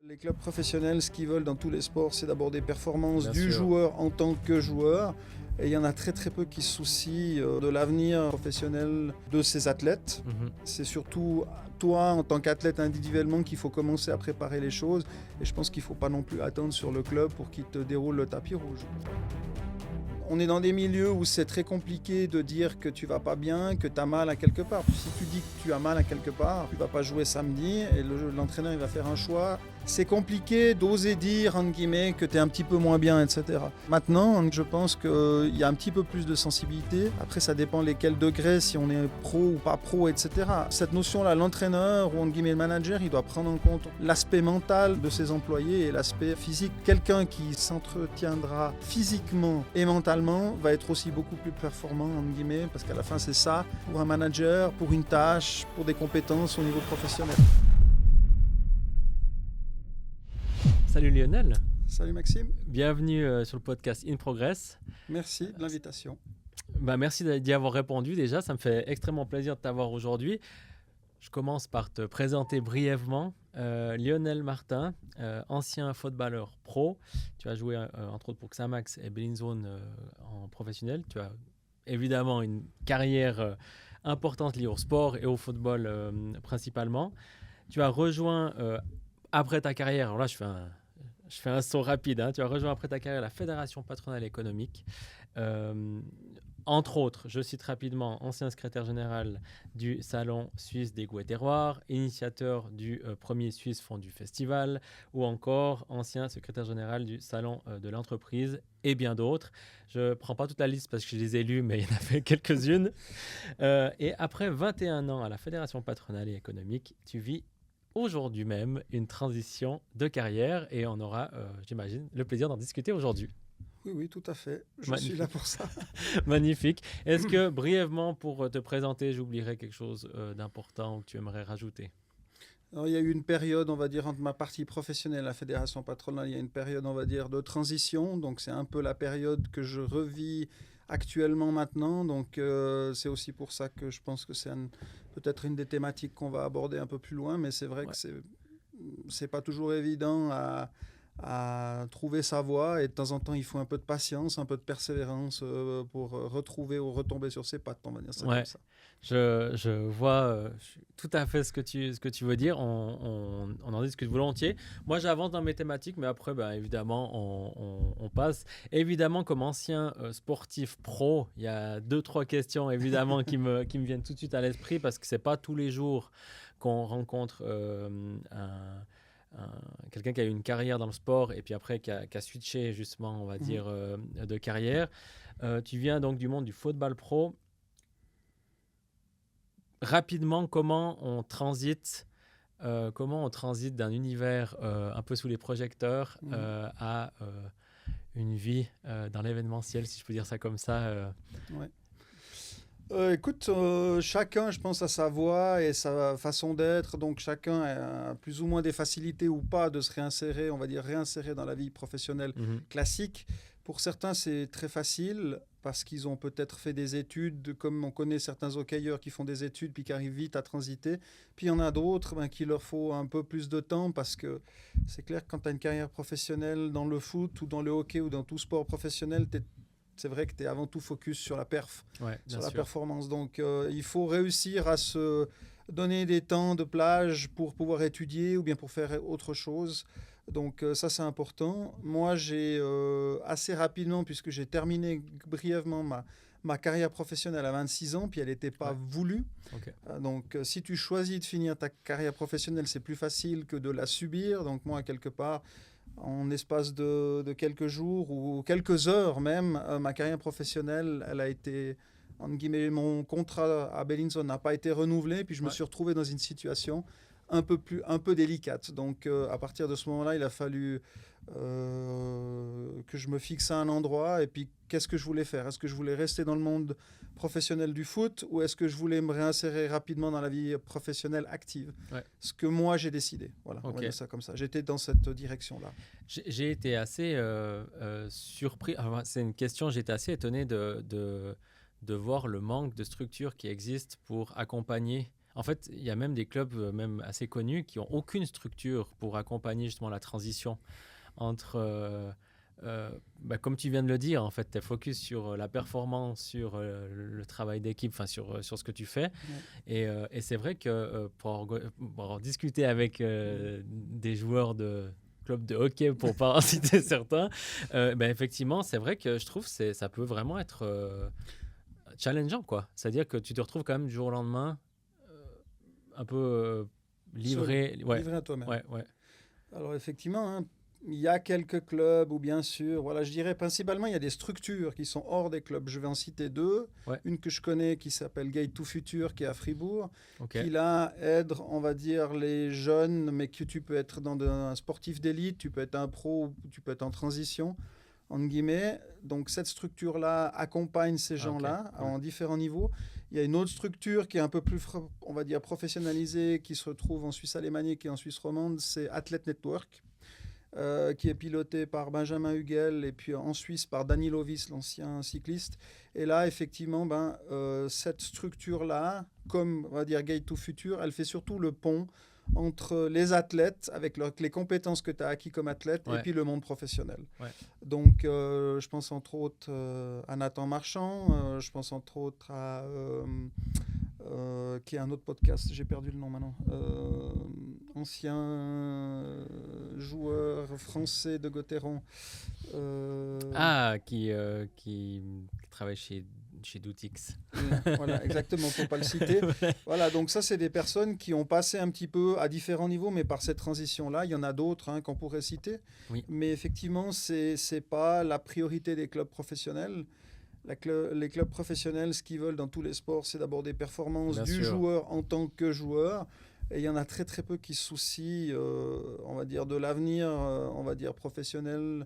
Les clubs professionnels, ce qu'ils veulent dans tous les sports, c'est d'abord des performances Bien du sûr. joueur en tant que joueur. Et il y en a très très peu qui se soucient de l'avenir professionnel de ces athlètes. Mhm. C'est surtout toi, en tant qu'athlète individuellement, qu'il faut commencer à préparer les choses. Et je pense qu'il ne faut pas non plus attendre sur le club pour qu'il te déroule le tapis rouge. On est dans des milieux où c'est très compliqué de dire que tu vas pas bien, que tu as mal à quelque part. Si tu dis que tu as mal à quelque part, tu vas pas jouer samedi et l'entraîneur il va faire un choix. C'est compliqué d'oser dire, entre guillemets, que tu es un petit peu moins bien, etc. Maintenant, je pense qu'il y a un petit peu plus de sensibilité. Après, ça dépend lesquels degrés, si on est pro ou pas pro, etc. Cette notion-là, l'entraîneur ou, entre guillemets, le manager, il doit prendre en compte l'aspect mental de ses employés et l'aspect physique. Quelqu'un qui s'entretiendra physiquement et mentalement va être aussi beaucoup plus performant, entre guillemets, parce qu'à la fin, c'est ça pour un manager, pour une tâche, pour des compétences au niveau professionnel. Salut Lionel, Salut Maxime, bienvenue sur le podcast In Progress. merci de l'invitation. Merci d'y avoir répondu déjà, ça me fait extrêmement plaisir de t'avoir aujourd'hui. Je commence par te présenter brièvement. Lionel Martin, ancien footballeur pro. Tu as joué entre autres pour Xamax et Bellinzone en professionnel. Tu as évidemment une carrière importante liée au sport et au football principalement. Tu as rejoint après ta carrière, alors là je fais un saut rapide, hein. Tu as rejoint après ta carrière la Fédération patronale économique. Entre autres, je cite rapidement, ancien secrétaire général du Salon suisse des goûts et terroirs, initiateur du premier Suisse Fondu Festival, ou encore ancien secrétaire général du Salon de l'entreprise, et bien d'autres. Je ne prends pas toute la liste parce que je les ai lus, mais il y en avait quelques-unes. Et après 21 ans à la Fédération patronale et économique, tu vis aujourd'hui même une transition de carrière et on aura, j'imagine, le plaisir d'en discuter aujourd'hui. Oui, tout à fait. Je Magnifique. suis là pour ça. Magnifique. Est-ce que, brièvement, pour te présenter, j'oublierais quelque chose d'important ou que tu aimerais rajouter? Alors, il y a eu une période, on va dire, entre ma partie professionnelle et la fédération patronale, il y a une période, on va dire, de transition. Donc, c'est un peu la période que je revis actuellement maintenant. Donc, c'est aussi pour ça que je pense que c'est peut-être une des thématiques qu'on va aborder un peu plus loin. Mais c'est vrai que c'est pas toujours évident à trouver sa voie. Et de temps en temps, il faut un peu de patience, un peu de persévérance pour retrouver ou retomber sur ses pattes, on va dire ça comme ça. Je vois tout à fait ce que tu veux dire. On en discute volontiers. Moi, j'avance dans mes thématiques, mais après, évidemment, on passe. Évidemment, comme ancien sportif pro, il y a 2-3 questions, évidemment, qui me viennent tout de suite à l'esprit parce que ce n'est pas tous les jours qu'on rencontre quelqu'un qui a eu une carrière dans le sport et puis après qui a switché, justement, on va dire, de carrière. Tu viens donc du monde du football pro. Rapidement, comment on transite d'un univers un peu sous les projecteurs à une vie dans l'événementiel, si je peux dire ça comme ça. Ouais. Écoute, chacun, je pense, a sa voie et sa façon d'être. Donc, chacun a plus ou moins des facilités ou pas de se réinsérer, on va dire réinsérer dans la vie professionnelle classique. Pour certains, c'est très facile parce qu'ils ont peut-être fait des études, comme on connaît certains hockeyeurs qui font des études puis qui arrivent vite à transiter. Puis il y en a d'autres qui leur faut un peu plus de temps parce que c'est clair que quand tu as une carrière professionnelle dans le foot ou dans le hockey ou dans tout sport professionnel, c'est vrai que tu es avant tout focus sur la perf, sur la performance. Donc, il faut réussir à se donner des temps de plage pour pouvoir étudier ou bien pour faire autre chose. Donc, ça, c'est important. Moi, j'ai assez rapidement, puisque j'ai terminé brièvement ma carrière professionnelle à 26 ans, puis elle n'était pas voulue. Okay. Donc, si tu choisis de finir ta carrière professionnelle, c'est plus facile que de la subir. Donc, moi, quelque part, en espace de quelques jours ou quelques heures même, ma carrière professionnelle, elle a été, entre guillemets, mon contrat à Bellinzone n'a pas été renouvelé, puis je me suis retrouvé dans une situation un peu délicate. Donc, à partir de ce moment-là, il a fallu que je me fixe à un endroit et puis qu'est-ce que je voulais faire. Est-ce que je voulais rester dans le monde professionnel du foot ou est-ce que je voulais me réinsérer rapidement dans la vie professionnelle active? Ce que moi, j'ai décidé. Voilà, on va dire ça comme ça. J'étais dans cette direction-là. J'ai été assez surpris. Enfin, c'est une question, j'ai été assez étonné de voir le manque de structure qui existe pour accompagner En fait, il y a même des clubs même assez connus qui n'ont aucune structure pour accompagner justement la transition entre, comme tu viens de le dire, en fait, tu es focus sur la performance, sur le travail d'équipe, enfin sur ce que tu fais. Et c'est vrai que pour discuter avec des joueurs de club de hockey, pour pas en citer certains, effectivement, c'est vrai que je trouve que ça peut vraiment être challengeant, quoi. C'est-à-dire que tu te retrouves quand même du jour au lendemain un peu livré. Livré à toi-même. Ouais. Alors effectivement, hein, il y a quelques clubs où bien sûr, voilà, je dirais principalement il y a des structures qui sont hors des clubs. Je vais en citer deux. Ouais. Une que je connais qui s'appelle Gate to Future, qui est à Fribourg, Okay. qui là aide, on va dire, les jeunes, mais que tu peux être dans un sportif d'élite, tu peux être un pro, ou tu peux être en transition, entre guillemets. Donc cette structure-là accompagne ces gens-là en différents niveaux. Il y a une autre structure qui est un peu plus, on va dire, professionnalisée, qui se retrouve en Suisse alémanique et en Suisse romande, c'est Athlete Network. Qui est piloté par Benjamin Hugel et puis en Suisse par Dani Lovis, l'ancien cycliste. Et là, effectivement, cette structure-là, comme on va dire Gate to Future, elle fait surtout le pont entre les athlètes, avec les compétences que tu as acquis comme athlète, et puis le monde professionnel. Ouais. Donc, je pense entre autres à Nathan Marchand, je pense entre autres à... qui est un autre podcast, j'ai perdu le nom maintenant, ancien joueur français de Gauthieron. Qui travaille chez Doutix. Voilà, exactement, pour ne pas le citer. Voilà, donc ça, c'est des personnes qui ont passé un petit peu à différents niveaux, mais par cette transition-là, il y en a d'autres qu'on pourrait citer. Oui. Mais effectivement, ce n'est pas la priorité des clubs professionnels. Les clubs professionnels, ce qu'ils veulent dans tous les sports, c'est d'abord des performances du joueur en tant que joueur. Et il y en a très très peu qui se soucient, on va dire, de l'avenir, on va dire, professionnel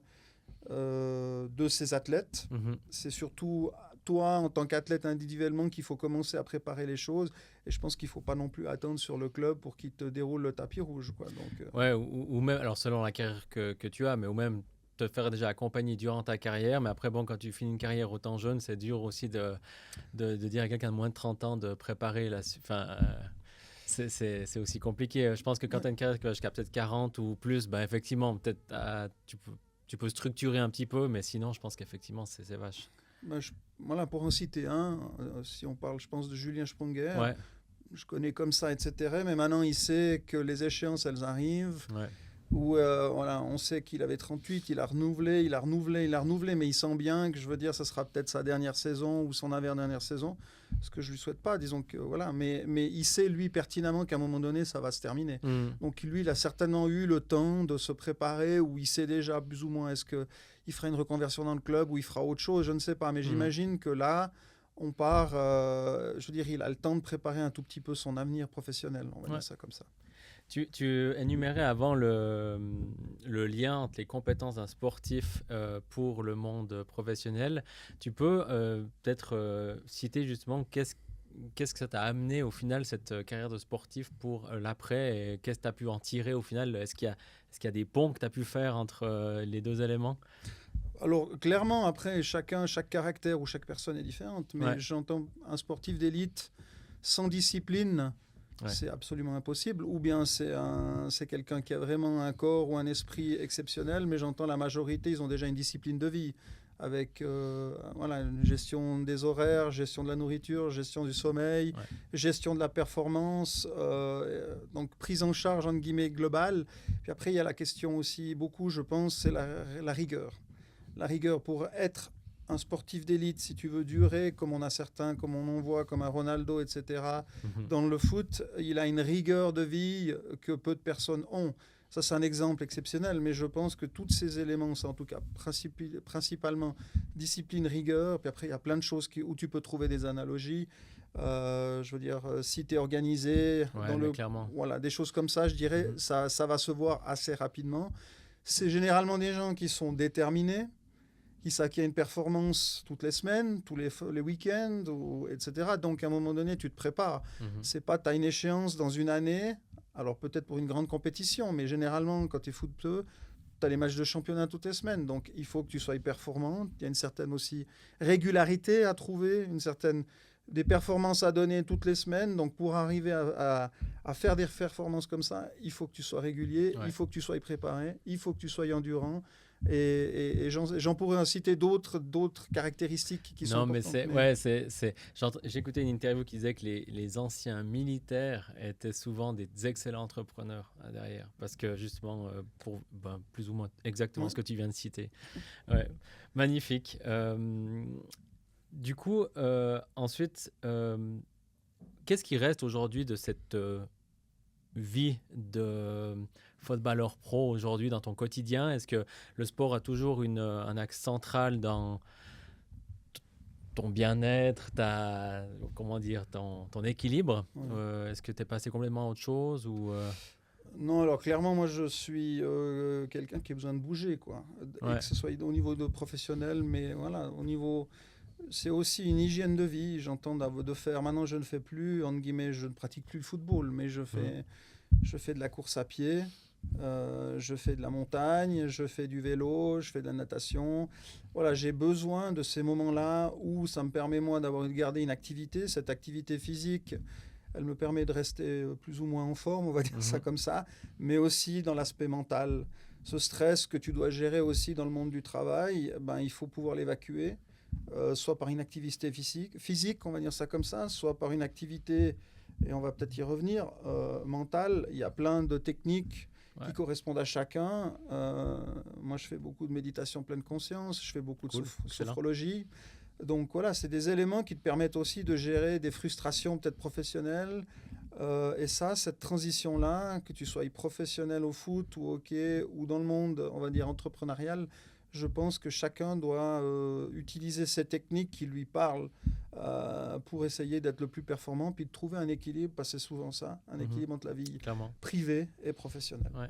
de ces athlètes. Mm-hmm. C'est surtout toi, en tant qu'athlète individuellement, qu'il faut commencer à préparer les choses. Et je pense qu'il ne faut pas non plus attendre sur le club pour qu'il te déroule le tapis rouge, quoi. Donc, ouais, ou même, alors selon la carrière que tu as, mais ou même te faire déjà accompagner durant ta carrière, mais après, bon, quand tu finis une carrière autant jeune, c'est dur aussi de dire à quelqu'un de moins de 30 ans de préparer la... c'est aussi compliqué. Je pense que quand tu as une carrière jusqu'à peut-être 40 ou plus, effectivement, peut-être tu peux structurer un petit peu, mais sinon, je pense qu'effectivement, c'est vache. Voilà, pour en citer un, si on parle, je pense, de Julien Sponger, je connais comme ça, etc. Mais maintenant, il sait que les échéances, elles arrivent. Ouais. Où voilà, on sait qu'il avait 38, il a renouvelé, mais il sent bien que, je veux dire, ça sera peut-être sa dernière saison ou son avant-dernière saison, ce que je ne lui souhaite pas, disons que, voilà, mais il sait, lui, pertinemment qu'à un moment donné, ça va se terminer. Donc, lui, il a certainement eu le temps de se préparer, où il sait déjà plus ou moins, est-ce qu'il fera une reconversion dans le club, ou il fera autre chose, je ne sais pas, mais j'imagine que là, on part, je veux dire, il a le temps de préparer un tout petit peu son avenir professionnel, on va dire ça comme ça. Tu énumérais avant le lien entre les compétences d'un sportif pour le monde professionnel. Tu peux peut-être citer justement qu'est-ce que ça t'a amené au final, cette carrière de sportif pour l'après, et qu'est-ce que tu as pu en tirer au final? Est-ce qu'il y a des ponts que tu as pu faire entre les deux éléments? Alors, clairement, après, chaque caractère ou chaque personne est différente, mais j'entends un sportif d'élite sans discipline... C'est absolument impossible. Ou bien c'est quelqu'un qui a vraiment un corps ou un esprit exceptionnel, mais j'entends la majorité, ils ont déjà une discipline de vie avec une gestion des horaires, gestion de la nourriture, gestion du sommeil, gestion de la performance, donc prise en charge, entre guillemets, globale. Puis après, il y a la question aussi, beaucoup, je pense, c'est la rigueur. La rigueur pour être un sportif d'élite, si tu veux durer, comme on a certains, comme on en voit, comme un Ronaldo, etc. Dans le foot, il a une rigueur de vie que peu de personnes ont. Ça, c'est un exemple exceptionnel, mais je pense que tous ces éléments, c'est en tout cas principalement discipline, rigueur, puis après, il y a plein de choses où tu peux trouver des analogies. Je veux dire, si tu es organisé, voilà, des choses comme ça, je dirais, ça va se voir assez rapidement. C'est généralement des gens qui sont déterminés, qui s'acquiert une performance toutes les semaines, tous les week-ends, etc. Donc, à un moment donné, tu te prépares. C'est pas, tu as une échéance dans une année, alors peut-être pour une grande compétition, mais généralement, quand tu es footeux, tu as les matchs de championnat toutes les semaines. Donc, il faut que tu sois performant. Il y a une certaine aussi régularité à trouver, une certaine des performances à donner toutes les semaines. Donc, pour arriver à faire des performances comme ça, il faut que tu sois régulier, il faut que tu sois préparé, il faut que tu sois endurant. Et j'en pourrais en citer d'autres caractéristiques qui sont importantes. J'ai écouté une interview qui disait que les anciens militaires étaient souvent des excellents entrepreneurs derrière, parce que justement, pour plus ou moins exactement ce que tu viens de citer. Ouais. Magnifique. Du coup, ensuite, qu'est-ce qui reste aujourd'hui de cette vie de footballeur pro aujourd'hui dans ton quotidien? Est-ce que le sport a toujours un axe central dans ton bien-être, ton équilibre? Est-ce que tu es passé complètement à autre chose ou Non, alors clairement, moi je suis quelqu'un qui a besoin de bouger, quoi. Et que ce soit au niveau de professionnel, mais voilà, au niveau... C'est aussi une hygiène de vie, j'entends de faire... Maintenant, je ne fais plus, entre guillemets, je ne pratique plus le football, mais je fais de la course à pied, je fais de la montagne, je fais du vélo, je fais de la natation. Voilà, j'ai besoin de ces moments-là où ça me permet, moi, de garder une activité. Cette activité physique, elle me permet de rester plus ou moins en forme, on va dire ça comme ça, mais aussi dans l'aspect mental. Ce stress que tu dois gérer aussi dans le monde du travail, il faut pouvoir l'évacuer. Soit par une activité physique, on va dire ça comme ça, soit par une activité, et on va peut-être y revenir, mentale. Il y a plein de techniques qui correspondent à chacun. Moi, je fais beaucoup de méditation pleine conscience, je fais beaucoup de sophrologie. Donc voilà, c'est des éléments qui te permettent aussi de gérer des frustrations peut-être professionnelles. Et ça, cette transition-là, que tu sois professionnel au foot ou au hockey ou dans le monde, on va dire, entrepreneurial, je pense que chacun doit utiliser ces techniques qui lui parlent pour essayer d'être le plus performant, puis de trouver un équilibre, parce que c'est souvent ça, un équilibre entre la vie privée et professionnelle. Ouais.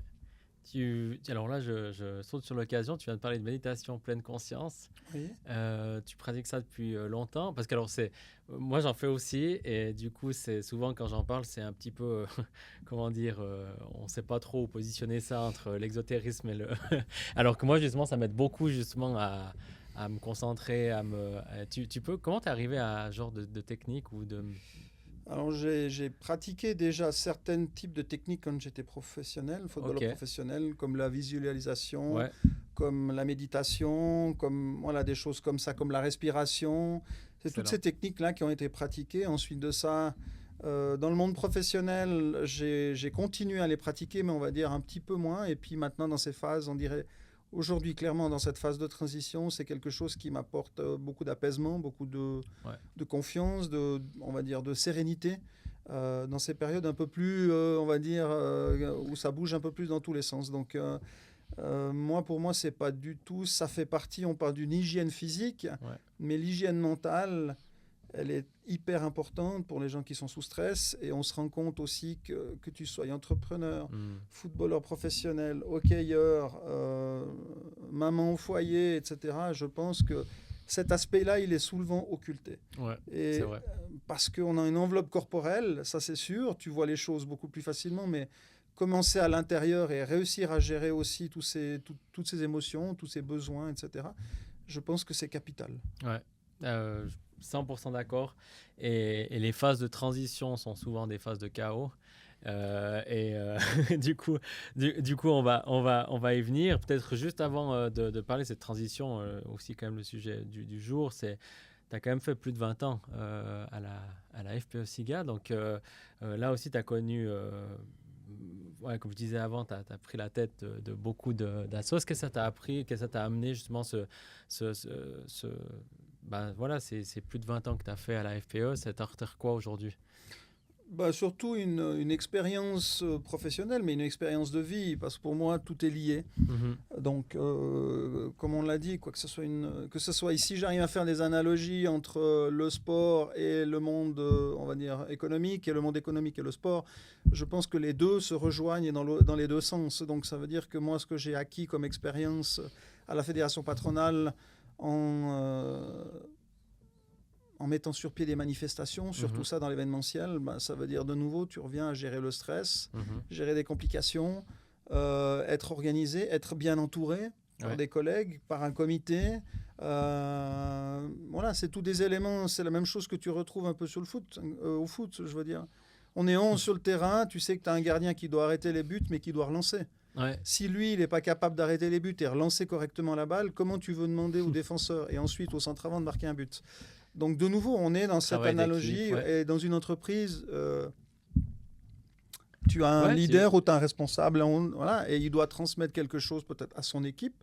Alors là, je saute sur l'occasion, tu viens de parler de méditation pleine conscience. Oui. Tu pratiques ça depuis longtemps, parce que moi j'en fais aussi, et du coup c'est souvent quand j'en parle, c'est un petit peu, comment dire, on ne sait pas trop où positionner ça entre l'exotérisme et le... Alors que moi justement ça m'aide beaucoup justement à me concentrer, comment t'es arrivé à ce genre de technique ou de... Alors, j'ai pratiqué déjà certains types de techniques quand j'étais professionnel, footballeur professionnel, comme la visualisation, comme la méditation, comme voilà, des choses comme ça, comme la respiration. C'est toutes ces techniques-là qui ont été pratiquées. Ensuite de ça, dans le monde professionnel, j'ai continué à les pratiquer, mais on va dire un petit peu moins. Et puis maintenant, dans ces phases, on dirait... Aujourd'hui, clairement, dans cette phase de transition, c'est quelque chose qui m'apporte beaucoup d'apaisement, beaucoup de confiance, on va dire, de sérénité. Dans ces périodes un peu plus, on va dire, où ça bouge un peu plus dans tous les sens. Donc, pour moi, c'est pas du tout... Ça fait partie, on parle d'une hygiène physique, mais l'hygiène mentale, elle est hyper importante pour les gens qui sont sous stress. Et on se rend compte aussi que tu sois entrepreneur, footballeur professionnel, hockeyeur, maman au foyer, etc. Je pense que cet aspect-là, il est souvent occulté. C'est vrai. Parce qu'on a une enveloppe corporelle, ça c'est sûr, tu vois les choses beaucoup plus facilement, mais commencer à l'intérieur et réussir à gérer aussi toutes ces émotions, tous ces besoins, etc., je pense que c'est capital. 100% d'accord. Et les phases de transition sont souvent des phases de chaos. Du coup, on va y venir. Peut-être juste avant de parler de cette transition, aussi quand même le sujet du jour, c'est tu as quand même fait plus de 20 ans à la FPE SIGA. Donc là aussi, tu as connu... comme je disais avant, tu as pris la tête de beaucoup d'assos. Qu'est-ce que ça t'a appris? Qu'est-ce que ça t'a amené justement voilà, c'est plus de 20 ans que tu as fait à la FPE. Ça t'a retiré quoi aujourd'hui? Surtout une expérience professionnelle, mais une expérience de vie, parce que pour moi, tout est lié. Donc, comme on l'a dit, que ce soit ici, j'arrive à faire des analogies entre le sport et le monde, on va dire, économique, et le monde économique et le sport. Je pense que les deux se rejoignent dans les deux sens. Donc, ça veut dire que moi, ce que j'ai acquis comme expérience à la fédération patronale, en mettant sur pied des manifestations, surtout ça dans l'événementiel, ça veut dire de nouveau, tu reviens à gérer le stress, gérer des complications, être organisé, être bien entouré par des collègues, par un comité, Voilà, c'est tous des éléments, c'est la même chose que tu retrouves un peu sur le foot, au foot, je veux dire. On est 11 sur le terrain, tu sais que tu as un gardien qui doit arrêter les buts, mais qui doit relancer. Ouais. Si lui, il n'est pas capable d'arrêter les buts et relancer correctement la balle, comment tu veux demander au défenseur et ensuite au centre avant de marquer un but? Donc de nouveau, on est dans cette Travail analogie d'équipe, ouais. et dans une entreprise, tu as un Ouais, leader ou tu as un responsable, voilà, et il doit transmettre quelque chose peut-être à son équipe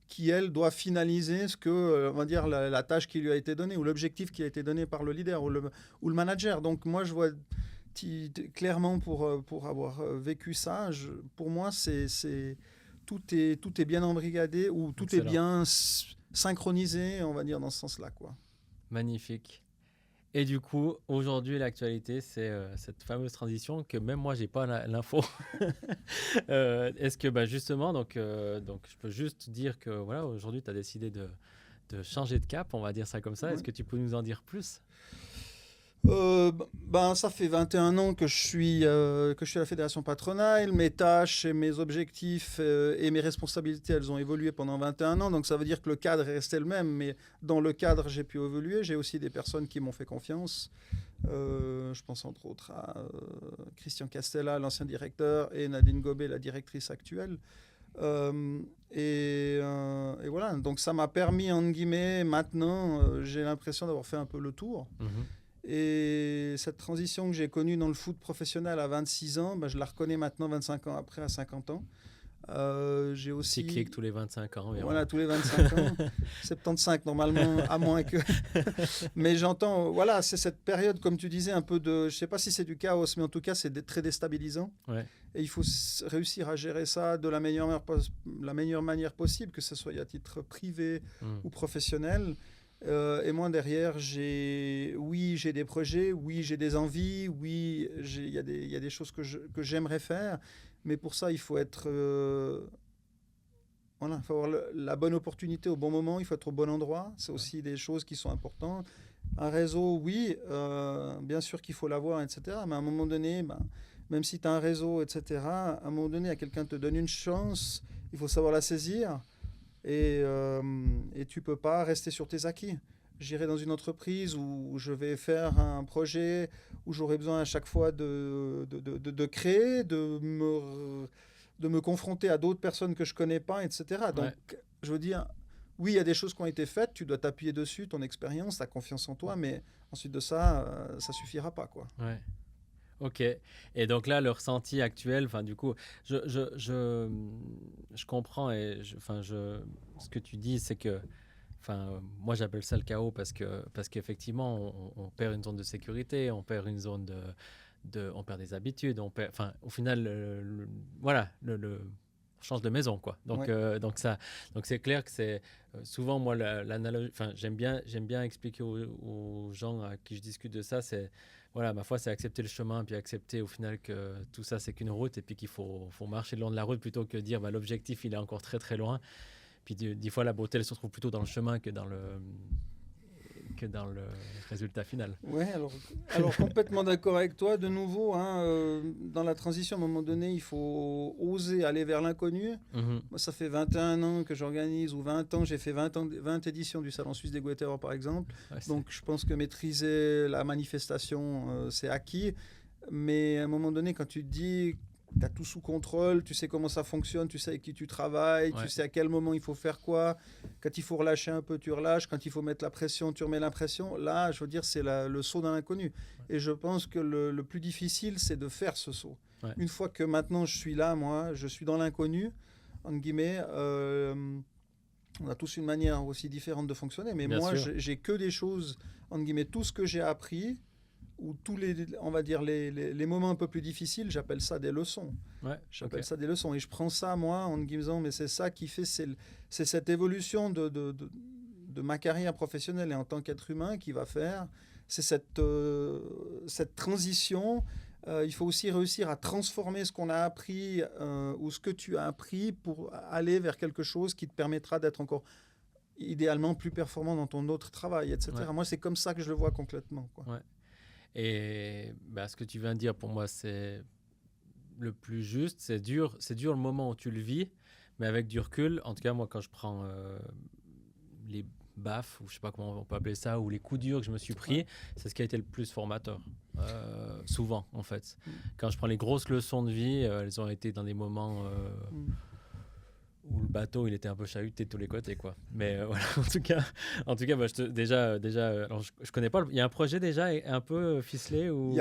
qui, elle, doit finaliser ce que, on va dire, la tâche qui lui a été donnée ou l'objectif qui a été donné par le leader ou le manager. Donc moi, je vois clairement pour avoir vécu ça, pour moi, tout est bien embrigadé ou tout Excellent. est bien synchronisé, on va dire, dans ce sens-là, quoi. Magnifique. Et du coup, aujourd'hui, l'actualité, c'est cette fameuse transition que même moi, j'ai pas l'info. Est-ce que justement, donc je peux juste dire que voilà, aujourd'hui, tu as décidé de changer de cap, on va dire ça comme ça. Ouais. Est-ce que tu peux nous en dire plus? Ça fait 21 ans que je suis à la fédération patronale. Mes tâches et mes objectifs et mes responsabilités, elles ont évolué pendant 21 ans. Donc ça veut dire que le cadre est resté le même. Mais dans le cadre, j'ai pu évoluer. J'ai aussi des personnes qui m'ont fait confiance. Je pense entre autres à Christian Castella, l'ancien directeur, et Nadine Gobet, la directrice actuelle. Et voilà. Donc ça m'a permis, entre guillemets, maintenant, j'ai l'impression d'avoir fait un peu le tour. Et cette transition que j'ai connue dans le foot professionnel à 26 ans, je la reconnais maintenant 25 ans après, à 50 ans. J'ai aussi... Cyclique tous les 25 ans environ. Voilà, tous les 25 ans. 75 normalement, à moins que... Mais j'entends, voilà, c'est cette période, comme tu disais, un peu de... Je ne sais pas si c'est du chaos, mais en tout cas, c'est très déstabilisant. Ouais. Et il faut réussir à gérer ça de la meilleure manière possible, que ce soit à titre privé ou professionnel. Et moi, derrière, j'ai des projets, oui, j'ai des envies, oui, il y a des choses que j'aimerais faire, mais pour ça, il faut être... voilà, il faut avoir la bonne opportunité au bon moment, il faut être au bon endroit, c'est aussi des choses qui sont importantes. Un réseau, oui, bien sûr qu'il faut l'avoir, etc., mais à un moment donné, même si tu as un réseau, etc., à un moment donné, à quelqu'un te donne une chance, il faut savoir la saisir. Et tu ne peux pas rester sur tes acquis. J'irai dans une entreprise où je vais faire un projet, où j'aurai besoin à chaque fois de créer, de me confronter à d'autres personnes que je ne connais pas, etc. Donc, je veux dire, oui, il y a des choses qui ont été faites, tu dois t'appuyer dessus, ton expérience, ta confiance en toi, mais ensuite de ça, ça ne suffira pas, quoi. Ouais. Ok. Et donc là, le ressenti actuel, du coup, je comprends et ce que tu dis, c'est que, moi j'appelle ça le chaos parce qu'effectivement, on perd une zone de sécurité, on perd une zone on perd des habitudes, au final, voilà, on change de maison, quoi. Donc, Ouais. donc c'est clair que c'est souvent moi l'analogie. J'aime bien expliquer aux gens à qui je discute de ça. C'est voilà, ma foi, c'est accepter le chemin, puis accepter au final que tout ça, c'est qu'une route, et puis qu'il faut marcher le long de la route plutôt que dire l'objectif, il est encore très très loin. Puis des fois, la beauté, elle se trouve plutôt dans le chemin que dans le résultat final. Ouais, alors complètement d'accord avec toi. De nouveau, dans la transition, à un moment donné, il faut oser aller vers l'inconnu. Moi, ça fait 21 ans que j'organise, ou 20 ans, j'ai fait 20 éditions du Salon Suisse des Goethéors, par exemple. Ouais, donc, je pense que maîtriser la manifestation, c'est acquis. Mais à un moment donné, quand tu te dis... Tu as tout sous contrôle, tu sais comment ça fonctionne, tu sais avec qui tu travailles, tu sais à quel moment il faut faire quoi. Quand il faut relâcher un peu, tu relâches. Quand il faut mettre la pression, tu remets la pression. Là, je veux dire, c'est le saut dans l'inconnu. Et je pense que le plus difficile, c'est de faire ce saut. Une fois que maintenant je suis là, moi, je suis dans l'inconnu, entre guillemets, on a tous une manière aussi différente de fonctionner. Mais moi, j'ai que des choses, entre guillemets, tout ce que j'ai appris, ou tous on va dire les moments un peu plus difficiles, j'appelle ça des leçons. J'appelle ça des leçons. Et je prends ça, moi, en me disant, mais c'est ça qui fait, c'est cette évolution de ma carrière professionnelle et en tant qu'être humain qui va faire. C'est cette transition. Il faut aussi réussir à transformer ce qu'on a appris ou ce que tu as appris pour aller vers quelque chose qui te permettra d'être encore idéalement plus performant dans ton autre travail, etc. Moi, c'est comme ça que je le vois concrètement, quoi. Et ce que tu viens de dire, pour moi, c'est le plus juste. C'est dur le moment où tu le vis, mais avec du recul, en tout cas, moi, quand je prends baffes, ou je sais pas comment on peut appeler ça, ou les coups durs que je me suis pris, c'est ce qui a été le plus formateur. Souvent, en fait. Quand je prends les grosses leçons de vie, elles ont été dans des moments où le bateau il était un peu chahuté de tous les côtés, quoi. Mais voilà, en tout cas bah, déjà alors je connais pas. Il y a un projet déjà un peu ficelé ou il y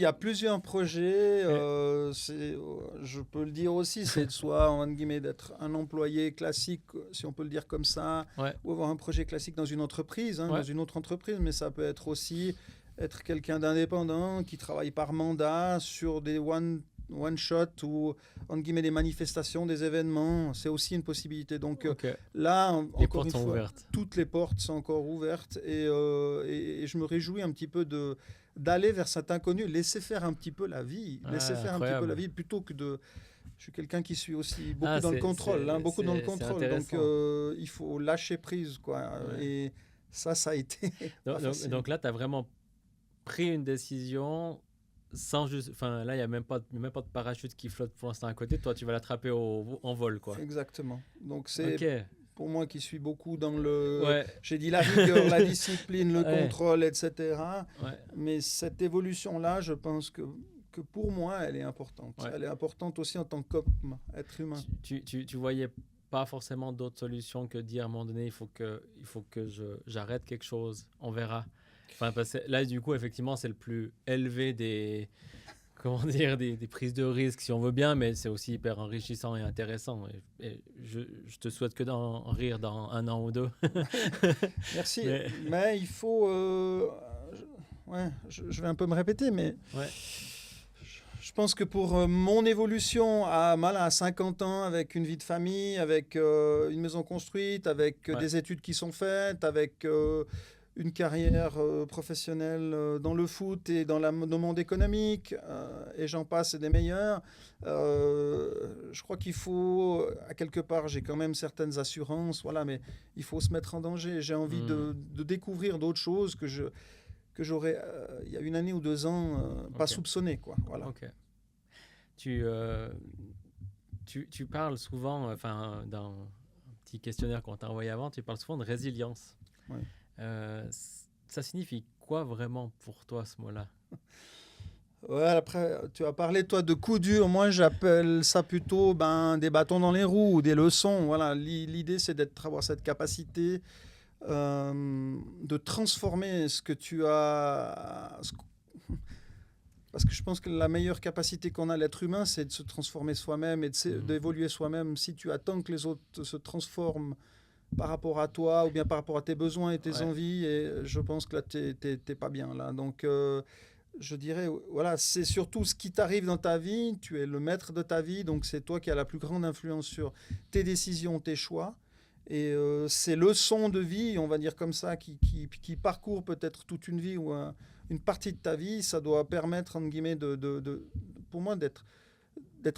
a plusieurs projets. Je peux le dire aussi, c'est soit en guillemets d'être un employé classique, si on peut le dire comme ça, ou avoir un projet classique dans une entreprise, dans une autre entreprise, mais ça peut être aussi être quelqu'un d'indépendant qui travaille par mandat sur des one shot ou entre guillemets des manifestations, des événements, c'est aussi une possibilité. Donc là, encore une fois, ouvertes. Toutes les portes sont encore ouvertes et je me réjouis un petit peu d'aller vers cet inconnu, laisser faire un petit peu la vie, un petit peu la vie plutôt que de. Je suis quelqu'un qui suis aussi beaucoup dans le contrôle, beaucoup dans le contrôle. Donc il faut lâcher prise, quoi. Et ça a été. Donc là, tu as vraiment pris une décision. Sans juste, enfin là il y a même pas de parachute qui flotte pour l'instant à côté. Toi tu vas l'attraper en vol, quoi. Exactement. Donc c'est pour moi qui suis beaucoup dans le. J'ai dit la rigueur, la discipline, le contrôle, etc. Mais cette évolution là, je pense que pour moi elle est importante. Elle est importante aussi en tant qu'être humain. Tu voyais pas forcément d'autres solutions que de dire à un moment donné il faut que j'arrête quelque chose. On verra. Enfin, parce que là, du coup, effectivement, c'est le plus élevé des prises de risques, si on veut bien, mais c'est aussi hyper enrichissant et intéressant. Et je te souhaite que d'en rire dans 1 an ou 2. Merci. Mais il faut... je vais un peu me répéter, mais... Je pense que pour mon évolution à 50 ans, avec une vie de famille, avec une maison construite, avec des études qui sont faites, avec... une carrière professionnelle dans le foot et dans le monde économique, et j'en passe, et des meilleurs. Je crois qu'il faut, à quelque part, j'ai quand même certaines assurances, mais il faut se mettre en danger. J'ai envie de découvrir d'autres choses que j'aurais, il y a 1 année ou 2 ans, pas soupçonné, quoi. Voilà. Tu parles souvent, enfin, dans un petit questionnaire qu'on t'a envoyé avant, tu parles souvent de résilience. Ça signifie quoi vraiment pour toi ce mot-là? Après, tu as parlé toi de coups durs. Moi, j'appelle ça plutôt des bâtons dans les roues ou des leçons. Voilà, l'idée c'est d'avoir cette capacité de transformer ce que tu as. Parce que je pense que la meilleure capacité qu'on a, l'être humain, c'est de se transformer soi-même et d'évoluer soi-même. Si tu attends que les autres se transforment par rapport à toi ou bien par rapport à tes besoins et tes envies, et je pense que là t'es pas bien là. Donc je dirais c'est surtout ce qui t'arrive dans ta vie. Tu es le maître de ta vie, donc c'est toi qui as la plus grande influence sur tes décisions, tes choix, et ces leçons de vie, on va dire comme ça, qui parcourent peut-être toute une vie ou une partie de ta vie, ça doit permettre entre guillemets pour moi d'être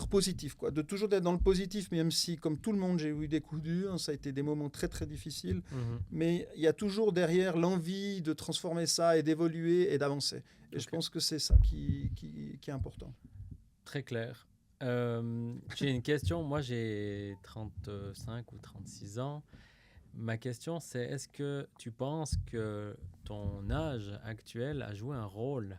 positif, quoi. De toujours être dans le positif, même si, comme tout le monde, j'ai eu des coups durs, ça a été des moments très très difficiles, mais il y a toujours derrière l'envie de transformer ça et d'évoluer et d'avancer. Et je pense que c'est ça qui est important. Très clair. J'ai une question. Moi, j'ai 35 ou 36 ans. Ma question, c'est est-ce que tu penses que ton âge actuel a joué un rôle?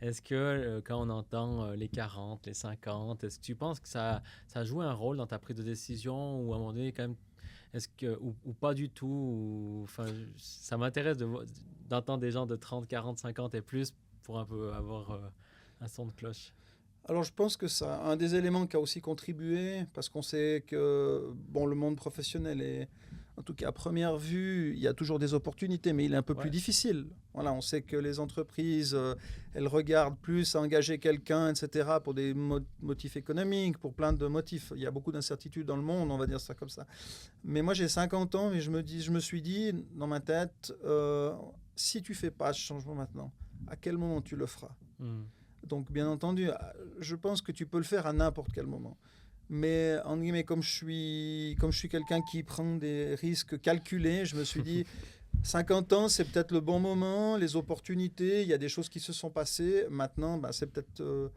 Est-ce que quand on entend les 40, les 50, est-ce que tu penses que ça a joué un rôle dans ta prise de décision ou à un moment donné quand même, ou pas du tout? Enfin, ça m'intéresse d'entendre des gens de 30, 40, 50 et plus pour un peu avoir un son de cloche. Alors je pense que ça, un des éléments qui a aussi contribué, parce qu'on sait que le monde professionnel est, en tout cas à première vue, il y a toujours des opportunités, mais il est un peu plus difficile. Voilà, on sait que les entreprises, elles regardent plus à engager quelqu'un, etc., pour des motifs économiques, pour plein de motifs. Il y a beaucoup d'incertitudes dans le monde, on va dire ça comme ça. Mais moi j'ai 50 ans et je me suis dit dans ma tête, si tu fais pas ce changement maintenant, à quel moment tu le feras? Donc, bien entendu, je pense que tu peux le faire à n'importe quel moment. Mais, en guillemets, comme je suis quelqu'un qui prend des risques calculés, je me suis dit, 50 ans, c'est peut-être le bon moment, les opportunités, il y a des choses qui se sont passées. Maintenant, c'est peut-être...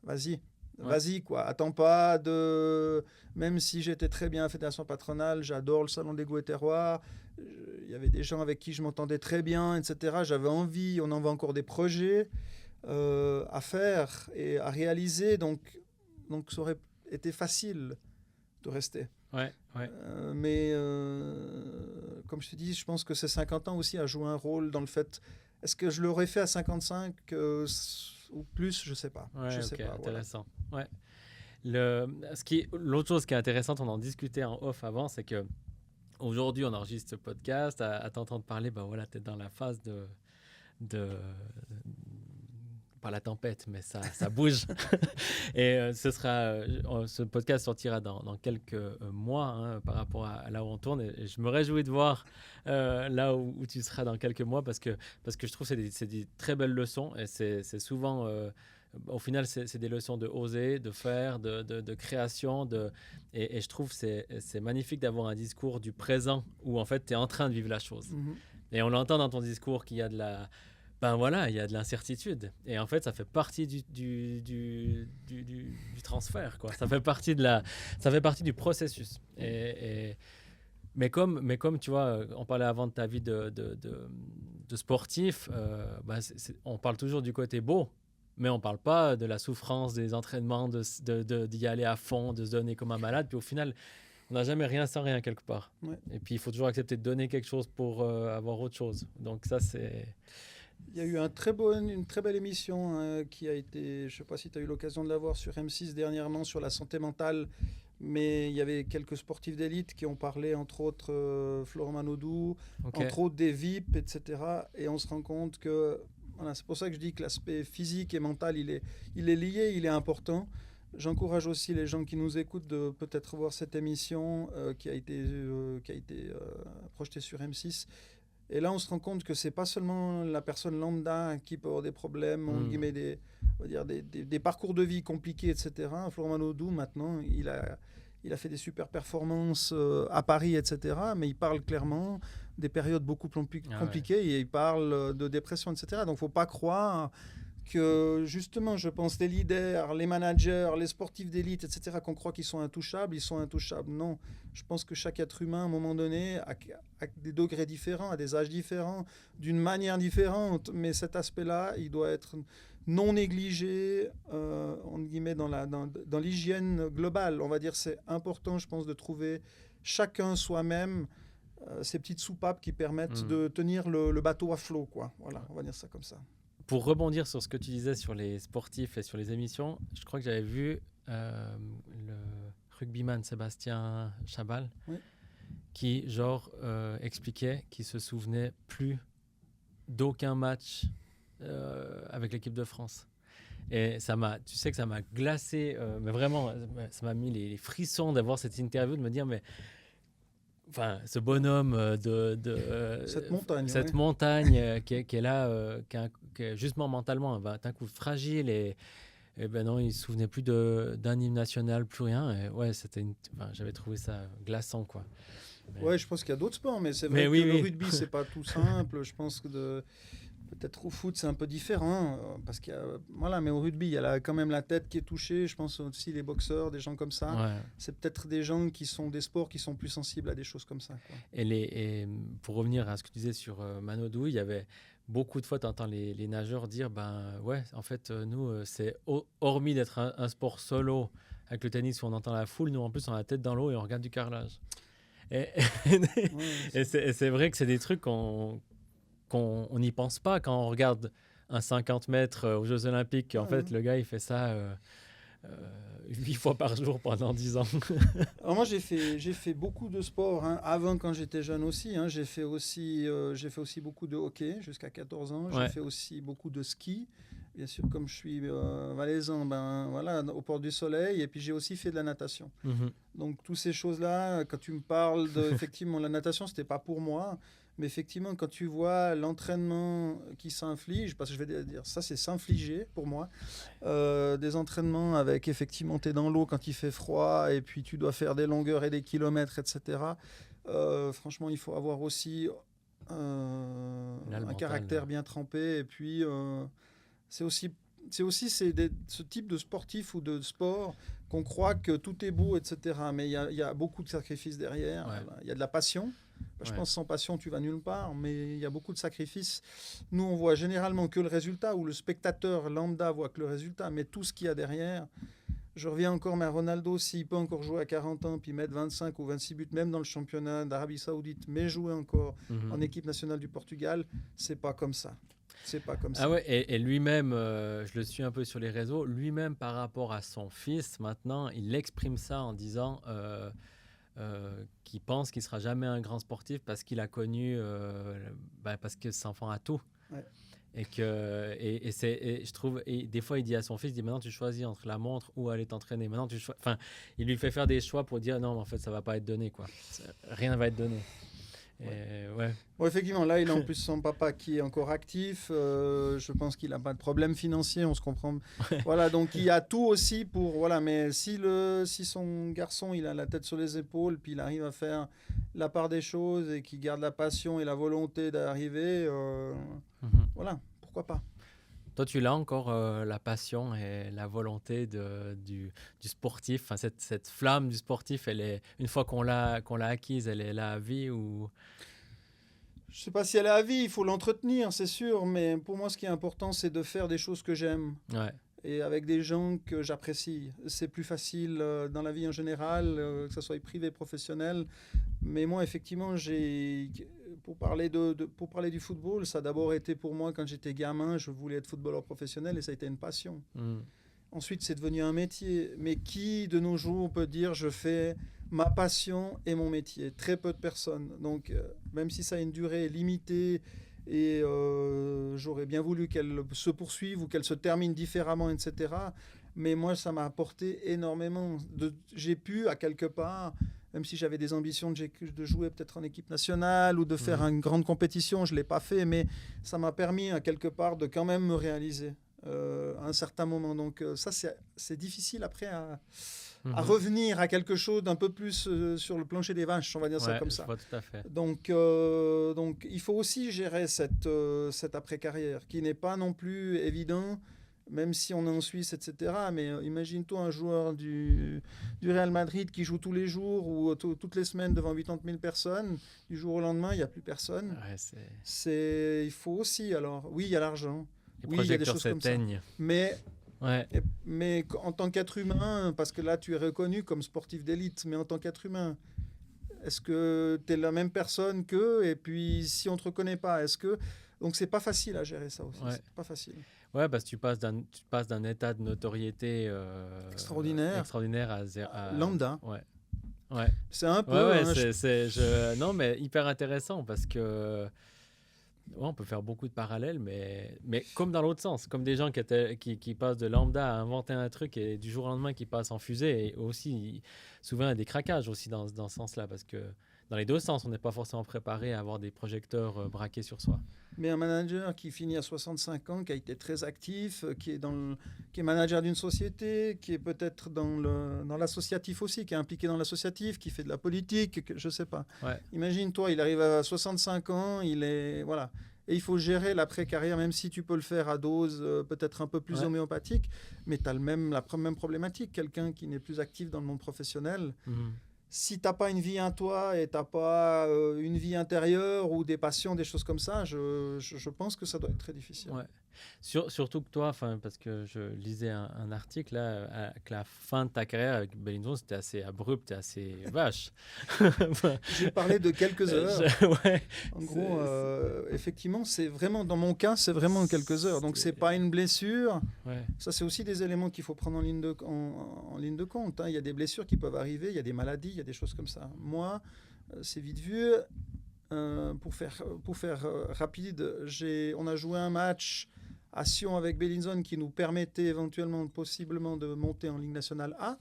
vas-y, Vas-y, quoi. Attends pas de... Même si j'étais très bien à la fédération patronale, j'adore le salon des goûts et terroirs. Il y avait des gens avec qui je m'entendais très bien, etc. J'avais envie, on envoie encore des projets à faire et à réaliser. Donc ça aurait été facile de rester. Ouais. Mais comme je te dis, je pense que ces 50 ans aussi a joué un rôle dans le fait... Est-ce que je l'aurais fait à 55 ou plus? Je sais pas. Ouais, je ok, sais pas. intéressant. Ouais. L'autre chose qui est intéressante, on en discutait en off avant, c'est que aujourd'hui, on enregistre ce podcast. À t'entendre parler, ben voilà, tu es dans la phase de pas la tempête, mais ça bouge. Et ce podcast sortira dans quelques mois, hein, par rapport à là où on tourne. Et je me réjouis de voir là où tu seras dans quelques mois, parce que je trouve que c'est des très belles leçons. Et c'est souvent, au final, c'est des leçons de oser, de faire, de création. Et je trouve que c'est magnifique d'avoir un discours du présent où en fait tu es en train de vivre la chose. Mm-hmm. Et on l'entend dans ton discours qu'il y a de la... Ben voilà, il y a de l'incertitude. Et en fait, ça fait partie du transfert, quoi. Ça fait partie du processus. Mais comme tu vois, on parlait avant de ta vie de sportif, on parle toujours du côté beau, mais on ne parle pas de la souffrance des entraînements, d'y aller à fond, de se donner comme un malade. Puis au final, on n'a jamais rien sans rien quelque part. Ouais. Et puis, il faut toujours accepter de donner quelque chose pour avoir autre chose. Donc ça, c'est... Il y a eu une très belle émission qui a été, je ne sais pas si tu as eu l'occasion de la voir sur M6 dernièrement, sur la santé mentale, mais il y avait quelques sportifs d'élite qui ont parlé, entre autres Florent Manodou, entre autres des VIP, etc. Et on se rend compte que, voilà, c'est pour ça que je dis que l'aspect physique et mental, il est lié, il est important. J'encourage aussi les gens qui nous écoutent de peut-être voir cette émission qui a été projetée sur M6. Et là, on se rend compte que c'est pas seulement la personne lambda qui peut avoir des problèmes, on guillemets, des parcours de vie compliqués, etc. Florent Manodou, maintenant, il a fait des super performances à Paris, etc. Mais il parle clairement des périodes beaucoup plus compliquées et il parle de dépression, etc. Donc, il ne faut pas croire que, justement, je pense, les leaders, les managers, les sportifs d'élite, etc., qu'on croit qu'ils sont intouchables, ils sont intouchables. Non, je pense que chaque être humain, à un moment donné, a des degrés différents, à des âges différents, d'une manière différente, mais cet aspect-là, il doit être non négligé, entre guillemets, dans l'hygiène globale. On va dire, c'est important, je pense, de trouver chacun soi-même ces petites soupapes qui permettent de tenir le bateau à flot, quoi. Voilà, on va dire ça comme ça. Pour rebondir sur ce que tu disais sur les sportifs et sur les émissions, je crois que j'avais vu le rugbyman Sébastien Chabal, oui, qui expliquait qu'il se souvenait plus d'aucun match avec l'équipe de France. Et tu sais que ça m'a glacé, mais vraiment, ça m'a mis les frissons d'avoir cette interview, de me dire, mais enfin, ce bonhomme cette montagne qui est là, qui est justement mentalement un coup fragile, et ben non, il ne se souvenait plus d'un hymne national, plus rien. Et ouais, j'avais trouvé ça glaçant, quoi. Ouais, je pense qu'il y a d'autres sports, mais c'est vrai que le rugby, c'est pas tout simple. Je pense que peut-être au foot, c'est un peu différent, parce qu'il y a, voilà, mais au rugby, il y a quand même la tête qui est touchée. Je pense aussi les boxeurs, des gens comme ça. Ouais. C'est peut-être des gens qui sont des sports qui sont plus sensibles à des choses comme ça, quoi. Et pour revenir à ce que tu disais sur Manodou, il y avait beaucoup de fois, tu entends les nageurs dire, ben ouais, en fait, nous, c'est hormis d'être un sport solo avec le tennis où on entend la foule, nous en plus on a la tête dans l'eau et on regarde du carrelage. Et c'est vrai que c'est des trucs qu'on n'y pense pas quand on regarde un 50 mètres aux Jeux Olympiques. En fait, le gars, il fait ça 8 fois par jour pendant 10 ans. Alors moi, j'ai fait beaucoup de sport, hein, avant, quand j'étais jeune aussi. Hein. J'ai fait aussi beaucoup de hockey jusqu'à 14 ans. J'ai fait aussi beaucoup de ski. Bien sûr, comme je suis valaisan, ben, voilà, au Port du Soleil. Et puis, j'ai aussi fait de la natation. Donc, toutes ces choses-là, quand tu me parles effectivement, la natation, ce n'était pas pour moi. Mais effectivement, quand tu vois l'entraînement qui s'inflige, parce que je vais dire, ça c'est s'infliger pour moi, des entraînements avec, effectivement, tu es dans l'eau quand il fait froid et puis tu dois faire des longueurs et des kilomètres, etc. Franchement, il faut avoir aussi un caractère bien trempé. Et puis, c'est aussi ce type de sportif ou de sport qu'on croit que tout est beau, etc. Mais il y a beaucoup de sacrifices derrière. Ouais. Il y a de la passion. Je Ouais. pense que sans passion, tu vas nulle part, mais il y a beaucoup de sacrifices. Nous, on voit généralement que le résultat, ou le spectateur lambda voit que le résultat, mais tout ce qu'il y a derrière. Je reviens encore, mais Ronaldo, s'il peut encore jouer à 40 ans, puis mettre 25 ou 26 buts, même dans le championnat d'Arabie Saoudite, mais jouer encore en équipe nationale du Portugal, c'est pas comme ça. C'est pas comme ça. Ah ouais, et lui-même, je le suis un peu sur les réseaux, lui-même par rapport à son fils, maintenant, il exprime ça en disant qu'il pense qu'il ne sera jamais un grand sportif parce qu'il a connu, parce que cet enfant a tout. Ouais. Et je trouve, et des fois il dit à son fils, il dit maintenant tu choisis entre la montre ou aller t'entraîner. Maintenant enfin, il lui fait faire des choix pour dire non, mais en fait ça va pas être donné quoi. Rien va être donné. Ouais. Bon, effectivement, là, il a en plus son papa qui est encore actif. Je pense qu'il n'a pas de problème financier, on se comprend. Voilà, donc il y a tout aussi pour. Voilà, mais si son garçon, il a la tête sur les épaules, puis il arrive à faire la part des choses et qu'il garde la passion et la volonté d'arriver, voilà, pourquoi pas. Toi, tu l'as encore la passion et la volonté du sportif. Enfin, cette flamme du sportif, elle est, une fois qu'on l'a acquise, elle est là à vie ou... Je ne sais pas si elle est à vie, il faut l'entretenir, c'est sûr. Mais pour moi, ce qui est important, c'est de faire des choses que j'aime. Ouais. Et avec des gens que j'apprécie. C'est plus facile dans la vie en général, que ce soit privé, professionnel. Mais moi, effectivement, pour parler du football, ça a d'abord été pour moi, quand j'étais gamin, je voulais être footballeur professionnel et ça a été une passion. Ensuite, c'est devenu un métier. Mais qui, de nos jours, peut dire je fais ma passion et mon métier? Très peu de personnes. Donc, même si ça a une durée limitée, et j'aurais bien voulu qu'elle se poursuive ou qu'elle se termine différemment, etc. Mais moi, ça m'a apporté énormément. J'ai pu, à quelque part, même si j'avais des ambitions de jouer peut-être en équipe nationale ou de faire une grande compétition, je ne l'ai pas fait, mais ça m'a permis, à quelque part, de quand même me réaliser à un certain moment. Donc ça, c'est difficile après à revenir à quelque chose d'un peu plus sur le plancher des vaches, on va dire ça comme ça. Vois tout à fait. Donc, il faut aussi gérer cette après-carrière qui n'est pas non plus évident, même si on est en Suisse, etc. Mais imagine-toi un joueur du Real Madrid qui joue tous les jours ou toutes les semaines devant 80 000 personnes. Du jour au lendemain, il n'y a plus personne. Ouais, il faut aussi, alors, oui, il y a l'argent. Les oui, il y a des choses comme ça. Mais... Ouais. Mais en tant qu'être humain, parce que là tu es reconnu comme sportif d'élite, mais en tant qu'être humain, est-ce que tu es la même personne qu'eux? Et puis si on ne te reconnaît pas, est-ce que... Donc c'est pas facile à gérer ça aussi, c'est pas facile. Ouais, parce que tu passes d'un état de notoriété extraordinaire à lambda. Ouais. C'est un peu... Non, mais hyper intéressant parce que... Ouais, on peut faire beaucoup de parallèles, mais comme dans l'autre sens, comme des gens qui passent de lambda à inventer un truc et du jour au lendemain qui passent en fusée, et aussi, souvent, il y a des craquages aussi dans ce sens-là, parce que dans les deux sens, on n'est pas forcément préparé à avoir des projecteurs braqués sur soi. Mais un manager qui finit à 65 ans, qui a été très actif, qui est manager d'une société, qui est peut-être dans l'associatif aussi, qui est impliqué dans l'associatif, qui fait de la politique, je ne sais pas. Ouais. Imagine-toi, il arrive à 65 ans, voilà. Et il faut gérer l'après-carrière, même si tu peux le faire à dose peut-être un peu plus homéopathique, mais tu as la même problématique. Quelqu'un qui n'est plus actif dans le monde professionnel, si tu n'as pas une vie à toi et tu n'as pas une vie intérieure ou des passions, des choses comme ça, je pense que ça doit être très difficile. Ouais. Surtout que toi, parce que je lisais un article là, que la fin de ta carrière avec Bellinzone, c'était assez abrupt et assez vache. J'ai parlé de quelques heures. En gros, effectivement, c'est vraiment, dans mon cas, c'est vraiment quelques heures. Donc, c'est pas une blessure. Ça, c'est aussi des éléments qu'il faut prendre en ligne de compte. Hein. Il y a des blessures qui peuvent arriver, il y a des maladies, il y a des choses comme ça. Moi, c'est vite vu. Pour faire rapide, on a joué un match à Sion avec Bellinzone qui nous permettait éventuellement, possiblement, de monter en Ligue nationale A.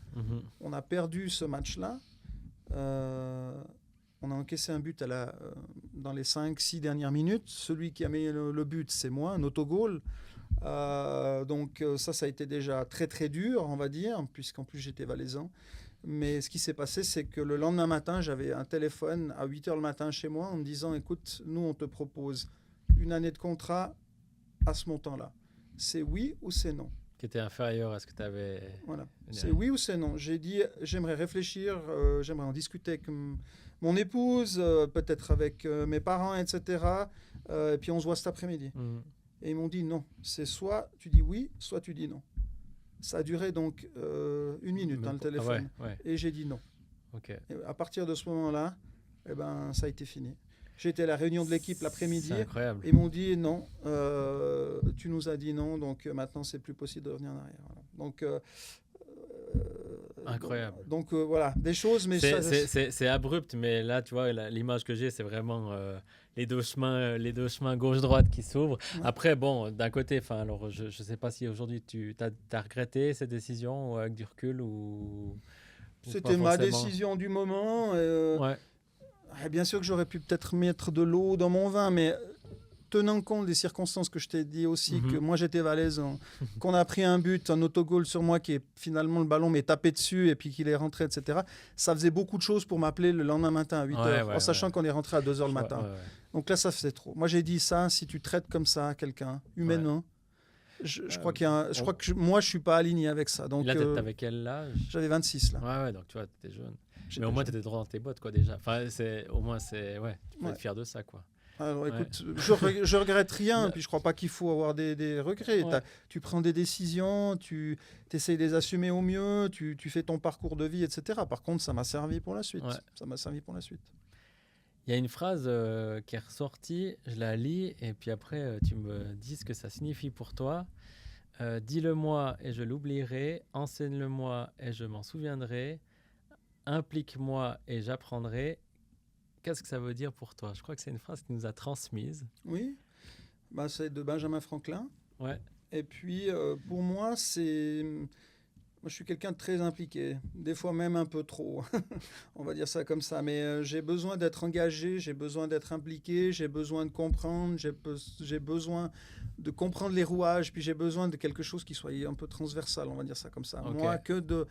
On a perdu ce match-là. On a encaissé un but dans les 5-6 dernières minutes. Celui qui a mis le but, c'est moi, un autogol. Donc ça a été déjà très très dur, on va dire, puisqu'en plus j'étais valaisan. Mais ce qui s'est passé, c'est que le lendemain matin, j'avais un téléphone à 8h le matin chez moi en me disant « Écoute, nous, on te propose une année de contrat à ce montant-là. C'est oui ou c'est non ?» qui était inférieur à ce que tu avais. Voilà. C'est oui ou c'est non. J'ai dit, j'aimerais réfléchir, j'aimerais en discuter avec mon épouse, peut-être avec mes parents, etc. Et puis on se voit cet après-midi. Et ils m'ont dit non. C'est soit tu dis oui, soit tu dis non. Ça a duré donc 1 minute dans le téléphone. Ouais. Et j'ai dit non. Okay. Et à partir de ce moment-là, eh ben, ça a été fini. J'étais à la réunion de l'équipe l'après-midi. C'est incroyable. Ils m'ont dit non, tu nous as dit non, donc maintenant c'est plus possible de revenir en arrière. Voilà. Donc, incroyable. Donc voilà, des choses, mais c'est abrupt, mais là, tu vois, l'image que j'ai, c'est vraiment les deux chemins gauche-droite qui s'ouvrent. Ouais. Après, bon, d'un côté, alors je ne sais pas si aujourd'hui tu as regretté cette décision avec du recul ou c'était ma décision du moment. Ouais. Bien sûr que j'aurais pu peut-être mettre de l'eau dans mon vin, mais tenant compte des circonstances que je t'ai dit aussi, que moi j'étais valaisan, qu'on a pris un but, un autogol sur moi qui est finalement le ballon m'est tapé dessus et puis qu'il est rentré, etc. Ça faisait beaucoup de choses pour m'appeler le lendemain matin à 8h, en sachant qu'on est rentré à 2h le matin. Ouais. Donc là, ça faisait trop. Moi, j'ai dit ça, si tu traites comme ça quelqu'un, humainement, je crois que moi, je suis pas aligné avec ça. Donc, là, t'avais quel âge? J'avais 26 là. Ouais, donc tu vois, t'étais jeune. Mais au moins, t'étais droit dans tes bottes, quoi, déjà. Enfin, au moins, tu peux être fier de ça, quoi. Alors écoute, je regrette rien, puis je crois pas qu'il faut avoir des regrets. Ouais. Tu prends des décisions, tu essayes de les assumer au mieux, tu fais ton parcours de vie, etc. Par contre, ça m'a servi pour la suite. Ouais. Ça m'a servi pour la suite. Il y a une phrase qui est ressortie, je la lis, et puis après, tu me dis ce que ça signifie pour toi. Dis-le-moi et je l'oublierai, enseigne-le-moi et je m'en souviendrai, implique-moi et j'apprendrai. Qu'est-ce que ça veut dire pour toi? Je crois que c'est une phrase qui nous a transmise. Oui, c'est de Benjamin Franklin. Ouais. Et puis, pour moi, moi, je suis quelqu'un de très impliqué, des fois même un peu trop, on va dire ça comme ça. Mais j'ai besoin d'être engagé, j'ai besoin d'être impliqué, j'ai besoin de comprendre, j'ai besoin de comprendre les rouages, puis j'ai besoin de quelque chose qui soit un peu transversal, on va dire ça comme ça. Okay. Moi, que de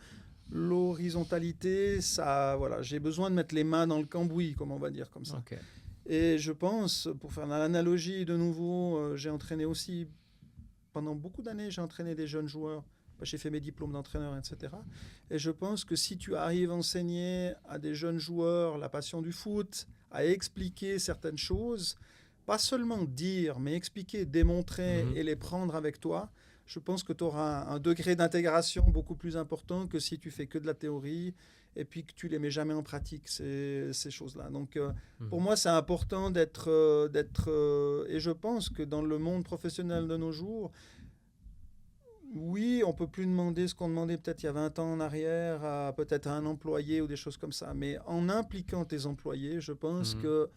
l'horizontalité, ça, voilà, j'ai besoin de mettre les mains dans le cambouis, comme on va dire comme ça. Okay. Et je pense, pour faire l'analogie de nouveau, j'ai entraîné aussi, pendant beaucoup d'années, j'ai entraîné des jeunes joueurs. J'ai fait mes diplômes d'entraîneur, etc. Et je pense que si tu arrives à enseigner à des jeunes joueurs la passion du foot, à expliquer certaines choses, pas seulement dire, mais expliquer, démontrer et les prendre avec toi, je pense que tu auras un degré d'intégration beaucoup plus important que si tu fais que de la théorie et puis que tu les mets jamais en pratique, ces choses-là. Donc, pour moi, c'est important d'être... et je pense que dans le monde professionnel de nos jours, oui, on ne peut plus demander ce qu'on demandait peut-être il y a 20 ans en arrière à peut-être à un employé ou des choses comme ça. Mais en impliquant tes employés, je pense que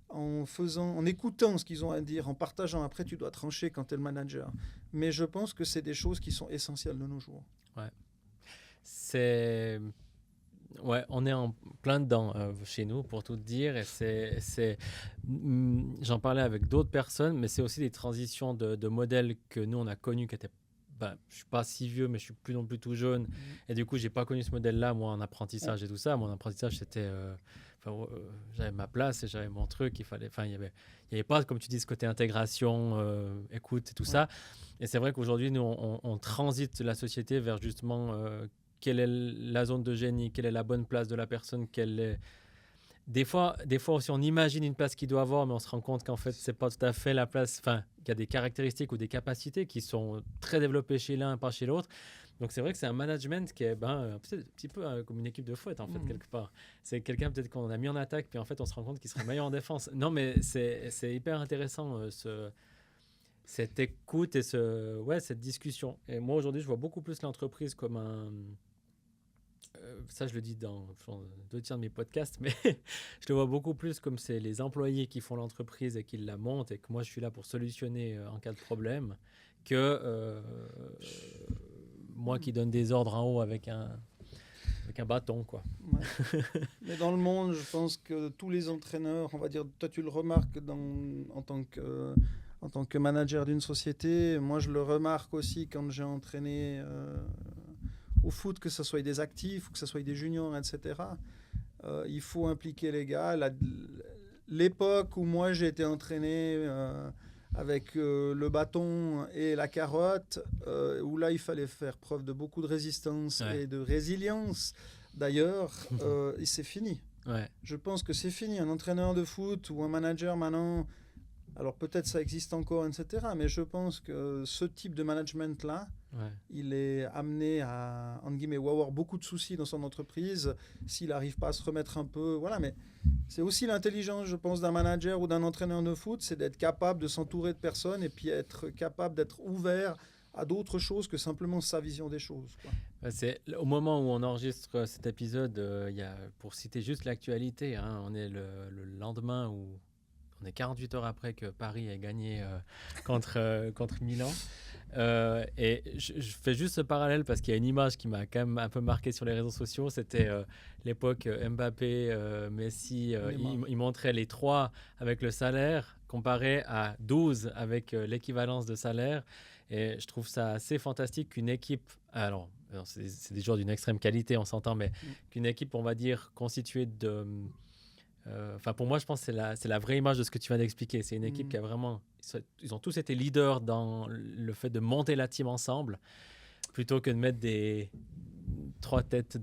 en écoutant ce qu'ils ont à dire, en partageant, après tu dois trancher quand tu es le manager. Mais je pense que c'est des choses qui sont essentielles de nos jours. Ouais. Ouais, on est en plein dedans chez nous, pour tout te dire. Et j'en parlais avec d'autres personnes, mais c'est aussi des transitions de modèles que nous, on a connus qui étaient... je ne suis pas si vieux, mais je suis plus non plus tout jeune. Et du coup, je n'ai pas connu ce modèle-là, moi, en apprentissage et tout ça. Mon apprentissage, c'était... j'avais ma place et j'avais mon truc. Il n'y avait pas, comme tu dis, ce côté intégration, écoute et tout ça. Et c'est vrai qu'aujourd'hui, nous, on transite la société vers justement quelle est la zone de génie, quelle est la bonne place de la personne, quelle est... Des fois aussi, on imagine une place qu'il doit avoir, mais on se rend compte qu'en fait, c'est pas tout à fait la place. Enfin, il y a des caractéristiques ou des capacités qui sont très développées chez l'un, pas chez l'autre. Donc, c'est vrai que c'est un management qui est un petit peu comme une équipe de foot, en fait, quelque part. C'est quelqu'un peut-être qu'on a mis en attaque, puis en fait, on se rend compte qu'il serait meilleur en défense. Non, mais c'est hyper intéressant, cette écoute et cette discussion. Et moi, aujourd'hui, je vois beaucoup plus l'entreprise comme un... ça, je le dis dans 2 tiers de mes podcasts, mais je le vois beaucoup plus comme c'est les employés qui font l'entreprise et qui la montent et que moi, je suis là pour solutionner en cas de problème que moi qui donne des ordres en haut avec un bâton, quoi. Ouais. Mais dans le monde, je pense que tous les entraîneurs, on va dire, toi, tu le remarques en tant que manager d'une société. Moi, je le remarque aussi quand j'ai entraîné... au foot, que ce soit des actifs ou que ce soit des juniors, etc. Il faut impliquer les gars. L'époque où moi j'ai été entraîné avec le bâton et la carotte, où là, il fallait faire preuve de beaucoup de résistance et de résilience. D'ailleurs, c'est fini. Ouais. Je pense que c'est fini. Un entraîneur de foot ou un manager maintenant, alors peut-être ça existe encore, etc. Mais je pense que ce type de management-là, il est amené à, entre guillemets, avoir beaucoup de soucis dans son entreprise s'il n'arrive pas à se remettre un peu. Voilà, mais c'est aussi l'intelligence, je pense, d'un manager ou d'un entraîneur de foot, c'est d'être capable de s'entourer de personnes et puis être capable d'être ouvert à d'autres choses que simplement sa vision des choses, quoi. C'est au moment où on enregistre cet épisode, pour citer juste l'actualité, hein, on est le lendemain où on est 48 heures après que Paris ait gagné contre Milan. Et je fais juste ce parallèle parce qu'il y a une image qui m'a quand même un peu marqué sur les réseaux sociaux. C'était l'époque Mbappé, Messi. Ils montraient les 3 avec le salaire comparé à 12 avec l'équivalence de salaire. Et je trouve ça assez fantastique qu'une équipe... Alors, c'est des joueurs d'une extrême qualité, on s'entend, mais qu'une équipe, on va dire, constituée de... Enfin, pour moi, je pense que c'est la vraie image de ce que tu viens d'expliquer. C'est une équipe qui a vraiment... Ils ont tous été leaders dans le fait de monter la team ensemble, plutôt que de mettre des 3 têtes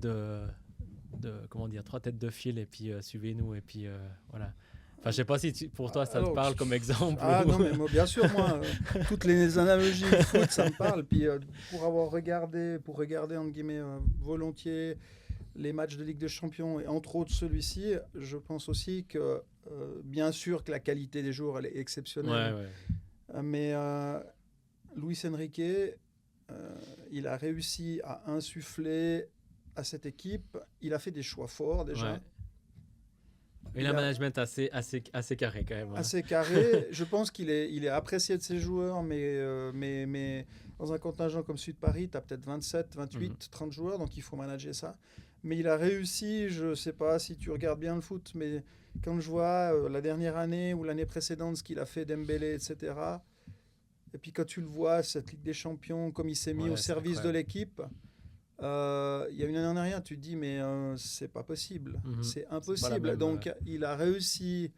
trois têtes de fil et puis suivez-nous et puis voilà. Enfin, je sais pas si pour toi ça te parle comme exemple. Ah non, mais moi, bien sûr, moi, toutes les analogies de foot, ça me parle. Puis pour regarder entre guillemets volontiers les matchs de Ligue des Champions et entre autres celui-ci, je pense aussi que bien sûr que la qualité des joueurs elle est exceptionnelle. Mais Luis Enrique, il a réussi à insuffler à cette équipe. Il a fait des choix forts déjà. Ouais. Il a un management assez carré quand même. Assez carré. Je pense qu'il est apprécié de ses joueurs, mais dans un contingent comme Sud Paris, tu as peut-être 27, 28, 30 joueurs, donc il faut manager ça. Mais il a réussi, je ne sais pas si tu regardes bien le foot, mais quand je vois la dernière année ou l'année précédente, ce qu'il a fait Dembélé, etc., et puis quand tu le vois, cette Ligue des Champions, comme il s'est mis au service de l'équipe, il y a une année en arrière, tu te dis, mais c'est pas possible. C'est impossible. Donc, il a réussi...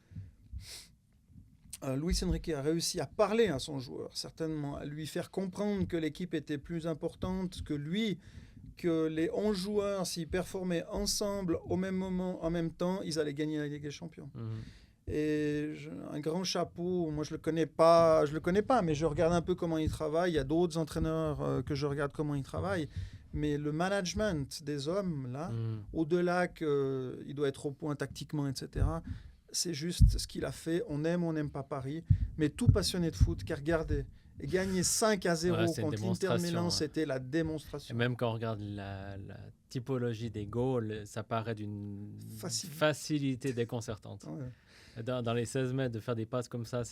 Luis Enrique a réussi à parler à son joueur, certainement, à lui faire comprendre que l'équipe était plus importante que lui, que les 11 joueurs, s'ils performaient ensemble au même moment, en même temps, ils allaient gagner la Ligue des Champions. Et un grand chapeau, moi je le connais pas, mais je regarde un peu comment il travaille. Il y a d'autres entraîneurs que je regarde comment ils travaillent. Mais le management des hommes, là, au-delà qu'il doit être au point tactiquement, etc., c'est juste ce qu'il a fait. On aime ou on n'aime pas Paris. Mais tout passionné de foot qui a regardé et gagné 5-0 contre l'Inter Milan, c'était la démonstration. Et même quand on regarde la typologie des goals, ça paraît d'une facilité déconcertante. Dans les 16 mètres, de faire des passes comme ça,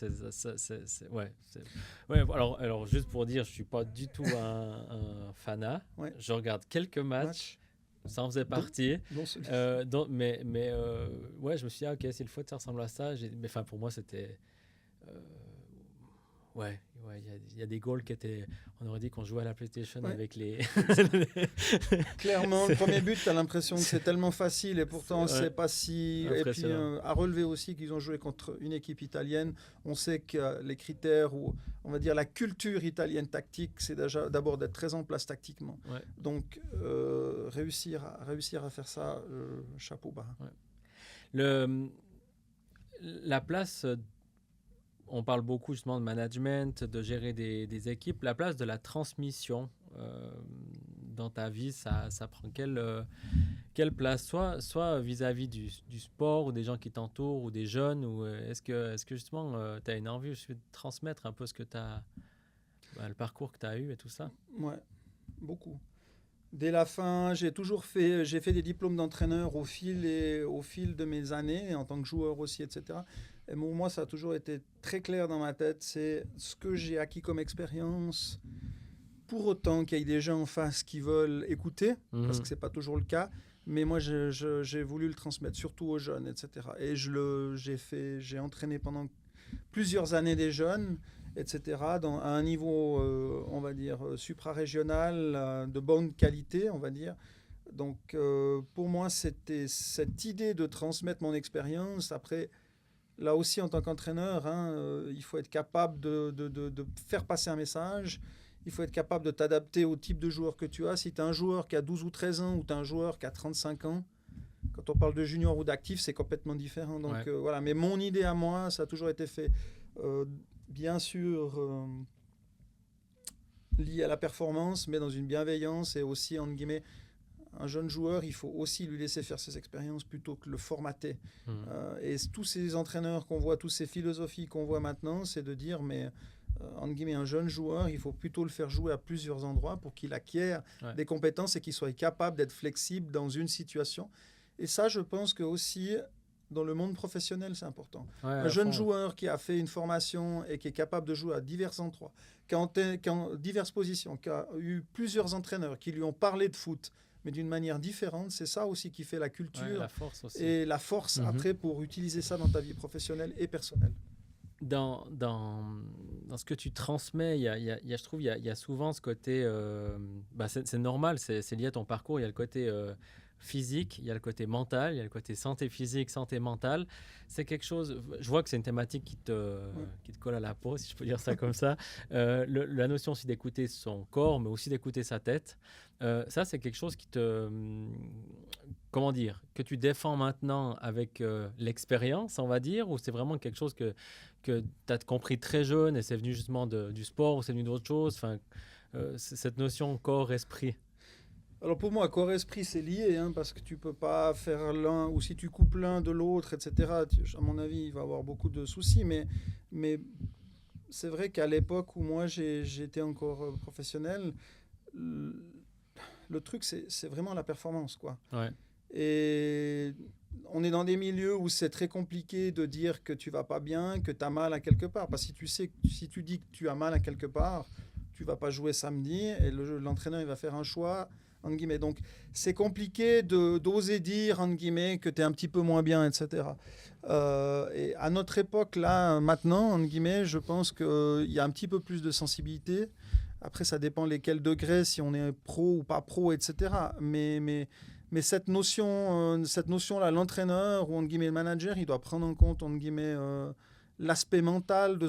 alors juste pour dire, je ne suis pas du tout un fanat. Je regarde quelques matchs. Ça en faisait partie. Mais je me suis dit, ok, si le foot, ça ressemble à ça. Mais pour moi, c'était... il y a des goals qui étaient... On aurait dit qu'on jouait à la PlayStation avec les... Clairement, le premier but, tu as l'impression que c'est tellement facile et pourtant, c'est pas si... Et puis, à relever aussi qu'ils ont joué contre une équipe italienne. On sait que les critères, ou on va dire la culture italienne tactique, c'est déjà d'abord d'être très en place tactiquement. Donc, réussir à faire ça, chapeau bas. La place... On parle beaucoup justement de management, de gérer des équipes. La place de la transmission dans ta vie, ça prend quelle place, soit vis-à-vis du sport ou des gens qui t'entourent ou des jeunes, ou est-ce que justement tu as une envie de transmettre un peu ce que tu as, le parcours que tu as eu et tout ça? Ouais, beaucoup. Dès la fin, j'ai fait des diplômes d'entraîneur au fil de mes années, en tant que joueur aussi, etc. Et pour moi, ça a toujours été très clair dans ma tête, c'est ce que j'ai acquis comme expérience, pour autant qu'il y ait des gens en face qui veulent écouter, parce que ce n'est pas toujours le cas, mais moi, j'ai voulu le transmettre, surtout aux jeunes, etc. Et j'ai entraîné pendant plusieurs années des jeunes, etc., à un niveau, on va dire, suprarégional, de bonne qualité, on va dire. Donc, pour moi, c'était cette idée de transmettre mon expérience. Après, là aussi, en tant qu'entraîneur, il faut être capable de faire passer un message. Il faut être capable de t'adapter au type de joueur que tu as. Si tu as un joueur qui a 12 ou 13 ans ou tu as un joueur qui a 35 ans, quand on parle de junior ou d'actif, c'est complètement différent. Donc voilà. Mais mon idée à moi, ça a toujours été fait, bien sûr, lié à la performance, mais dans une bienveillance et aussi, entre guillemets, un jeune joueur, il faut aussi lui laisser faire ses expériences plutôt que le formater. Et tous ces entraîneurs qu'on voit, toutes ces philosophies qu'on voit maintenant, c'est de dire, mais entre guillemets, un jeune joueur, il faut plutôt le faire jouer à plusieurs endroits pour qu'il acquiert des compétences et qu'il soit capable d'être flexible dans une situation. Et ça, je pense que aussi, dans le monde professionnel, c'est important. Un jeune joueur qui a fait une formation et qui est capable de jouer à divers endroits, qui a diverses positions, qui a eu plusieurs entraîneurs qui lui ont parlé de foot, mais d'une manière différente, c'est ça aussi qui fait la culture la force aussi. et la force après pour utiliser ça dans ta vie professionnelle et personnelle. Dans ce que tu transmets, je trouve qu'il y a souvent ce côté, c'est normal, c'est lié à ton parcours, il y a le côté physique, il y a le côté mental, il y a le côté santé physique, santé mentale. C'est quelque chose, je vois que c'est une thématique qui te colle à la peau, si je peux dire ça comme ça. La notion aussi d'écouter son corps, mais aussi d'écouter sa tête. Ça, c'est quelque chose qui comment dire, que tu défends maintenant avec l'expérience, on va dire, ou c'est vraiment quelque chose que tu as compris très jeune et c'est venu justement du sport ou c'est venu d'autre chose, cette notion corps-esprit? Alors pour moi, corps-esprit, c'est lié, parce que tu ne peux pas faire l'un, ou si tu coupes l'un de l'autre, etc., à mon avis, il va y avoir beaucoup de soucis, mais c'est vrai qu'à l'époque où moi j'étais encore professionnel, le truc, c'est vraiment la performance, quoi. Ouais. Et on est dans des milieux où c'est très compliqué de dire que tu vas pas bien, que tu as mal à quelque part. Parce que si tu dis que tu as mal à quelque part, tu vas pas jouer samedi et l'entraîneur il va faire un choix, entre guillemets. Donc c'est compliqué d'oser dire, entre guillemets, que tu es un petit peu moins bien, etc. Et à notre époque, là, maintenant, entre guillemets, je pense qu'il y a un petit peu plus de sensibilité. Après, ça dépend lesquels degrés, si on est pro ou pas pro, etc. Mais cette notion-là, l'entraîneur ou entre guillemets, le manager, il doit prendre en compte entre guillemets, l'aspect mental de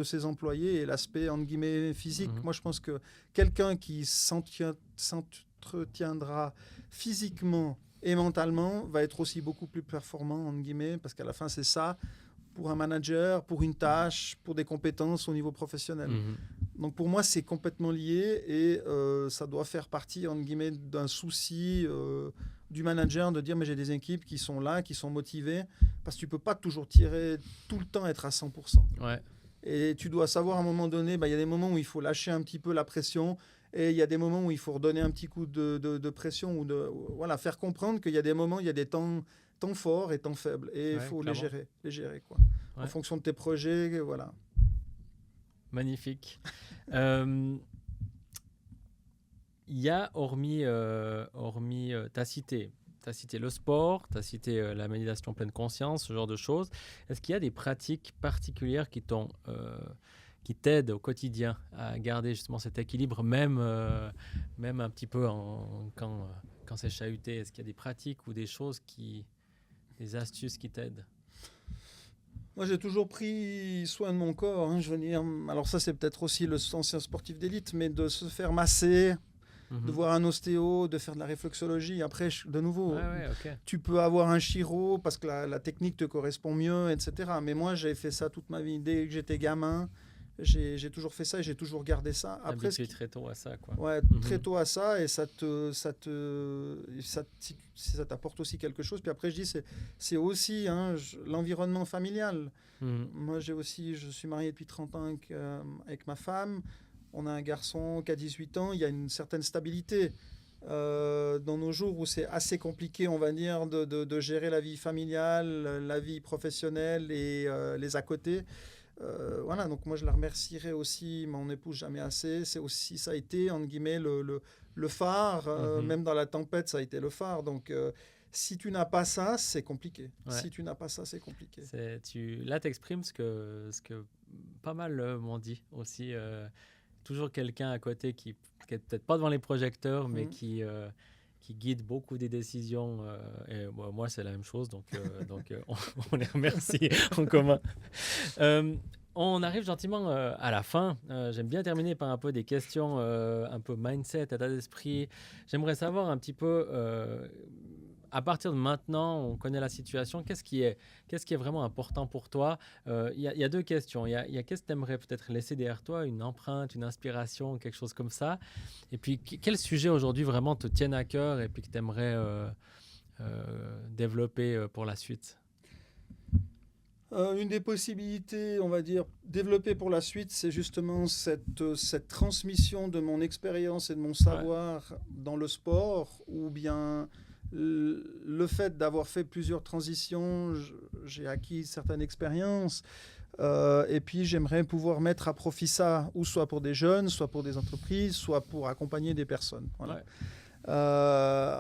ses employés et l'aspect entre guillemets, physique. Moi, je pense que quelqu'un qui s'entretiendra physiquement et mentalement va être aussi beaucoup plus performant, entre guillemets, parce qu'à la fin, c'est ça pour un manager, pour une tâche, pour des compétences au niveau professionnel. Donc pour moi, c'est complètement lié et ça doit faire partie, entre guillemets, d'un souci du manager de dire mais j'ai des équipes qui sont là, qui sont motivées, parce que tu ne peux pas toujours tirer, tout le temps être à 100%. Ouais. Et tu dois savoir à un moment donné, il y a des moments où il faut lâcher un petit peu la pression et il y a des moments où il faut redonner un petit coup de pression ou faire comprendre qu'il y a des moments, il y a des temps forts et temps faibles et il faut les gérer quoi. En fonction de tes projets, voilà. Magnifique. Il y a, hormis t'as cité le sport, tu as cité la méditation pleine conscience, ce genre de choses. Est-ce qu'il y a des pratiques particulières qui t'aident au quotidien à garder justement cet équilibre, même un petit peu quand c'est chahuté? Est-ce qu'il y a des pratiques ou des des astuces qui t'aident? Moi, j'ai toujours pris soin de mon corps. Je veux dire, alors ça, c'est peut-être aussi l'ancien sportif d'élite, mais de se faire masser, de voir un ostéo, de faire de la réflexologie. Après, de nouveau, tu peux avoir un chiro parce que la technique te correspond mieux, etc. Mais moi, j'ai fait ça toute ma vie. Dès que j'étais gamin, j'ai toujours fait ça et j'ai toujours gardé ça. Après, très tôt à ça, quoi. Ouais, très tôt à ça et ça t'apporte aussi quelque chose. Puis après, je dis, c'est aussi l'environnement familial. Moi, je suis marié depuis 30 ans avec ma femme. On a un garçon qui a 18 ans. Il y a une certaine stabilité. Dans nos jours où c'est assez compliqué, on va dire, de gérer la vie familiale, la vie professionnelle et les à côté. Voilà, donc moi je la remercierai aussi, mon épouse jamais assez. C'est aussi, ça a été, entre guillemets, le phare. Même dans la tempête, ça a été le phare. Donc si tu n'as pas ça, c'est compliqué. Si tu n'as pas ça, c'est compliqué. Là, tu exprimes ce que pas mal m'ont dit aussi. Toujours quelqu'un à côté qui est peut-être pas devant les projecteurs, mais qui qui guident beaucoup des décisions. Et moi, c'est la même chose, donc on les remercie en commun. On arrive gentiment à la fin. J'aime bien terminer par un peu des questions, un peu mindset, état d'esprit. J'aimerais savoir un petit peu, à partir de maintenant, on connaît la situation. Qu'est-ce qui est vraiment important pour toi? Il y a deux questions. Il y a qu'est-ce que tu aimerais peut-être laisser derrière toi, une empreinte, une inspiration, quelque chose comme ça. Et puis, quel sujet aujourd'hui vraiment te tienne à cœur et puis que tu aimerais développer pour la suite? Une des possibilités, on va dire, développées pour la suite, c'est justement cette transmission de mon expérience et de mon savoir dans le sport, ou bien le fait d'avoir fait plusieurs transitions, j'ai acquis certaines expériences, et puis j'aimerais pouvoir mettre à profit ça, ou soit pour des jeunes, soit pour des entreprises, soit pour accompagner des personnes. Voilà. Ouais.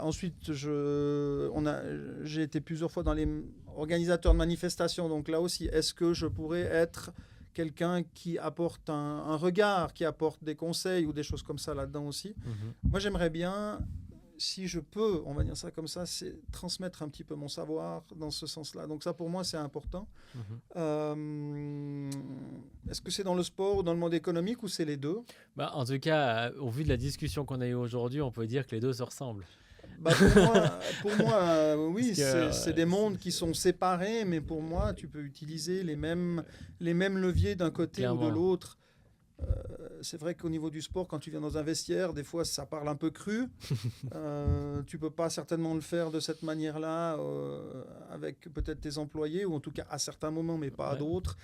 Ensuite, j'ai été plusieurs fois dans les organisateurs de manifestations. Donc là aussi, est-ce que je pourrais être quelqu'un qui apporte un regard, qui apporte des conseils ou des choses comme ça là-dedans aussi? Mm-hmm. Moi, j'aimerais bien, si je peux, on va dire ça comme ça, c'est transmettre un petit peu mon savoir dans ce sens-là. Donc ça, pour moi, c'est important. Mm-hmm. Est-ce que c'est dans le sport ou dans le monde économique, ou c'est les deux? En tout cas, au vu de la discussion qu'on a eue aujourd'hui, on peut dire que les deux se ressemblent. Pour moi, oui, c'est des mondes qui sont séparés, mais pour moi, tu peux utiliser les mêmes leviers d'un côté ou de l'autre. C'est vrai qu'au niveau du sport, quand tu viens dans un vestiaire, des fois, ça parle un peu cru. Tu peux pas certainement le faire de cette manière-là avec peut-être tes employés, ou en tout cas à certains moments, mais pas à d'autres.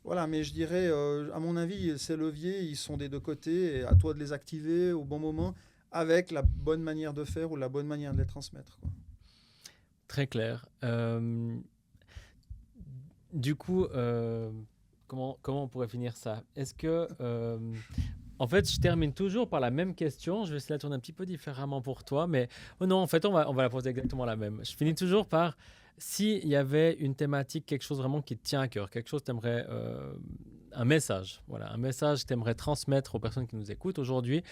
Voilà, mais je dirais, à mon avis, ces leviers, ils sont des deux côtés, et à toi de les activer au bon moment, avec la bonne manière de faire ou la bonne manière de les transmettre, quoi. Très clair. Du coup, comment on pourrait finir ça? Est-ce que... en fait, je termine toujours par la même question. Je vais essayer de la tourner un petit peu différemment pour toi, mais non, en fait, on va la poser exactement la même. Je finis toujours par, s'il y avait une thématique, quelque chose vraiment qui te tient à cœur, quelque chose que tu aimerais... un message, voilà, un message que tu aimerais transmettre aux personnes qui nous écoutent aujourd'hui,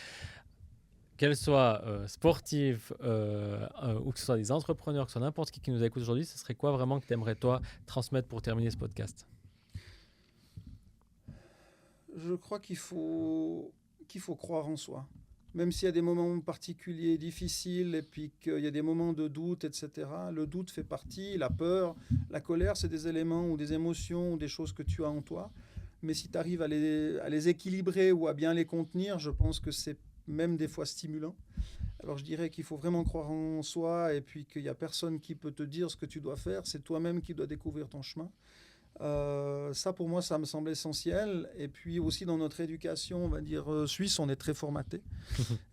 qu'elles soient sportives ou que ce soit des entrepreneurs, que ce soit n'importe qui nous écoute aujourd'hui, ce serait quoi vraiment que tu aimerais, toi, transmettre pour terminer ce podcast? Je crois qu'il faut croire en soi. Même s'il y a des moments particuliers difficiles, et puis qu'il y a des moments de doute, etc. Le doute fait partie, la peur, la colère, c'est des éléments ou des émotions ou des choses que tu as en toi. Mais si tu arrives à les équilibrer ou à bien les contenir, je pense que c'est même des fois stimulant. Alors je dirais qu'il faut vraiment croire en soi, et puis qu'il n'y a personne qui peut te dire ce que tu dois faire, c'est toi-même qui dois découvrir ton chemin. Ça, pour moi, ça me semble essentiel. Et puis aussi dans notre éducation, on va dire suisse, on est très formaté.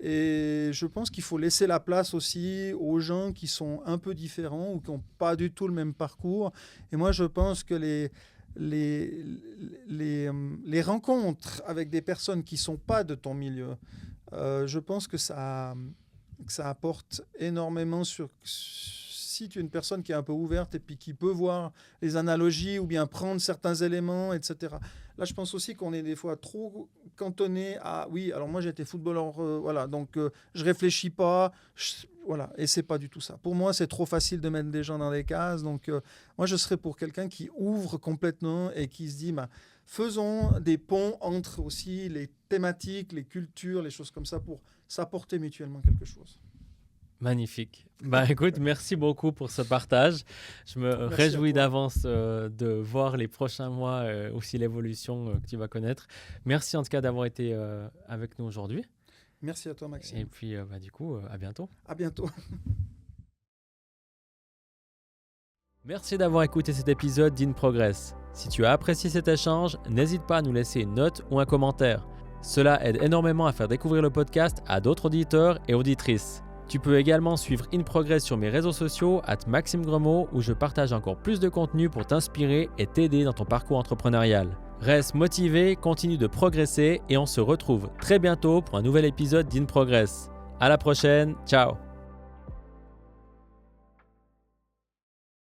Et je pense qu'il faut laisser la place aussi aux gens qui sont un peu différents ou qui n'ont pas du tout le même parcours. Et moi, je pense que les rencontres avec des personnes qui ne sont pas de ton milieu, je pense que ça apporte énormément si tu es une personne qui est un peu ouverte et puis qui peut voir les analogies ou bien prendre certains éléments, etc. Là, je pense aussi qu'on est des fois trop cantonné à oui, alors moi j'ai été footballeur, voilà, donc je réfléchis pas, voilà, et c'est pas du tout ça. Pour moi, c'est trop facile de mettre des gens dans des cases, donc moi je serais pour quelqu'un qui ouvre complètement et qui se dit faisons des ponts entre aussi les thématiques, les cultures, les choses comme ça pour s'apporter mutuellement quelque chose. Magnifique. Écoute, merci beaucoup pour ce partage. Je me réjouis d'avance de voir les prochains mois, aussi l'évolution que tu vas connaître. Merci en tout cas d'avoir été avec nous aujourd'hui. Merci à toi, Maxime. Et puis, du coup, à bientôt. À bientôt. Merci d'avoir écouté cet épisode d'In Progress. Si tu as apprécié cet échange, n'hésite pas à nous laisser une note ou un commentaire. Cela aide énormément à faire découvrir le podcast à d'autres auditeurs et auditrices. Tu peux également suivre In Progress sur mes réseaux sociaux @MaximeGremaud, où je partage encore plus de contenu pour t'inspirer et t'aider dans ton parcours entrepreneurial. Reste motivé, continue de progresser et on se retrouve très bientôt pour un nouvel épisode d'In Progress. À la prochaine, ciao.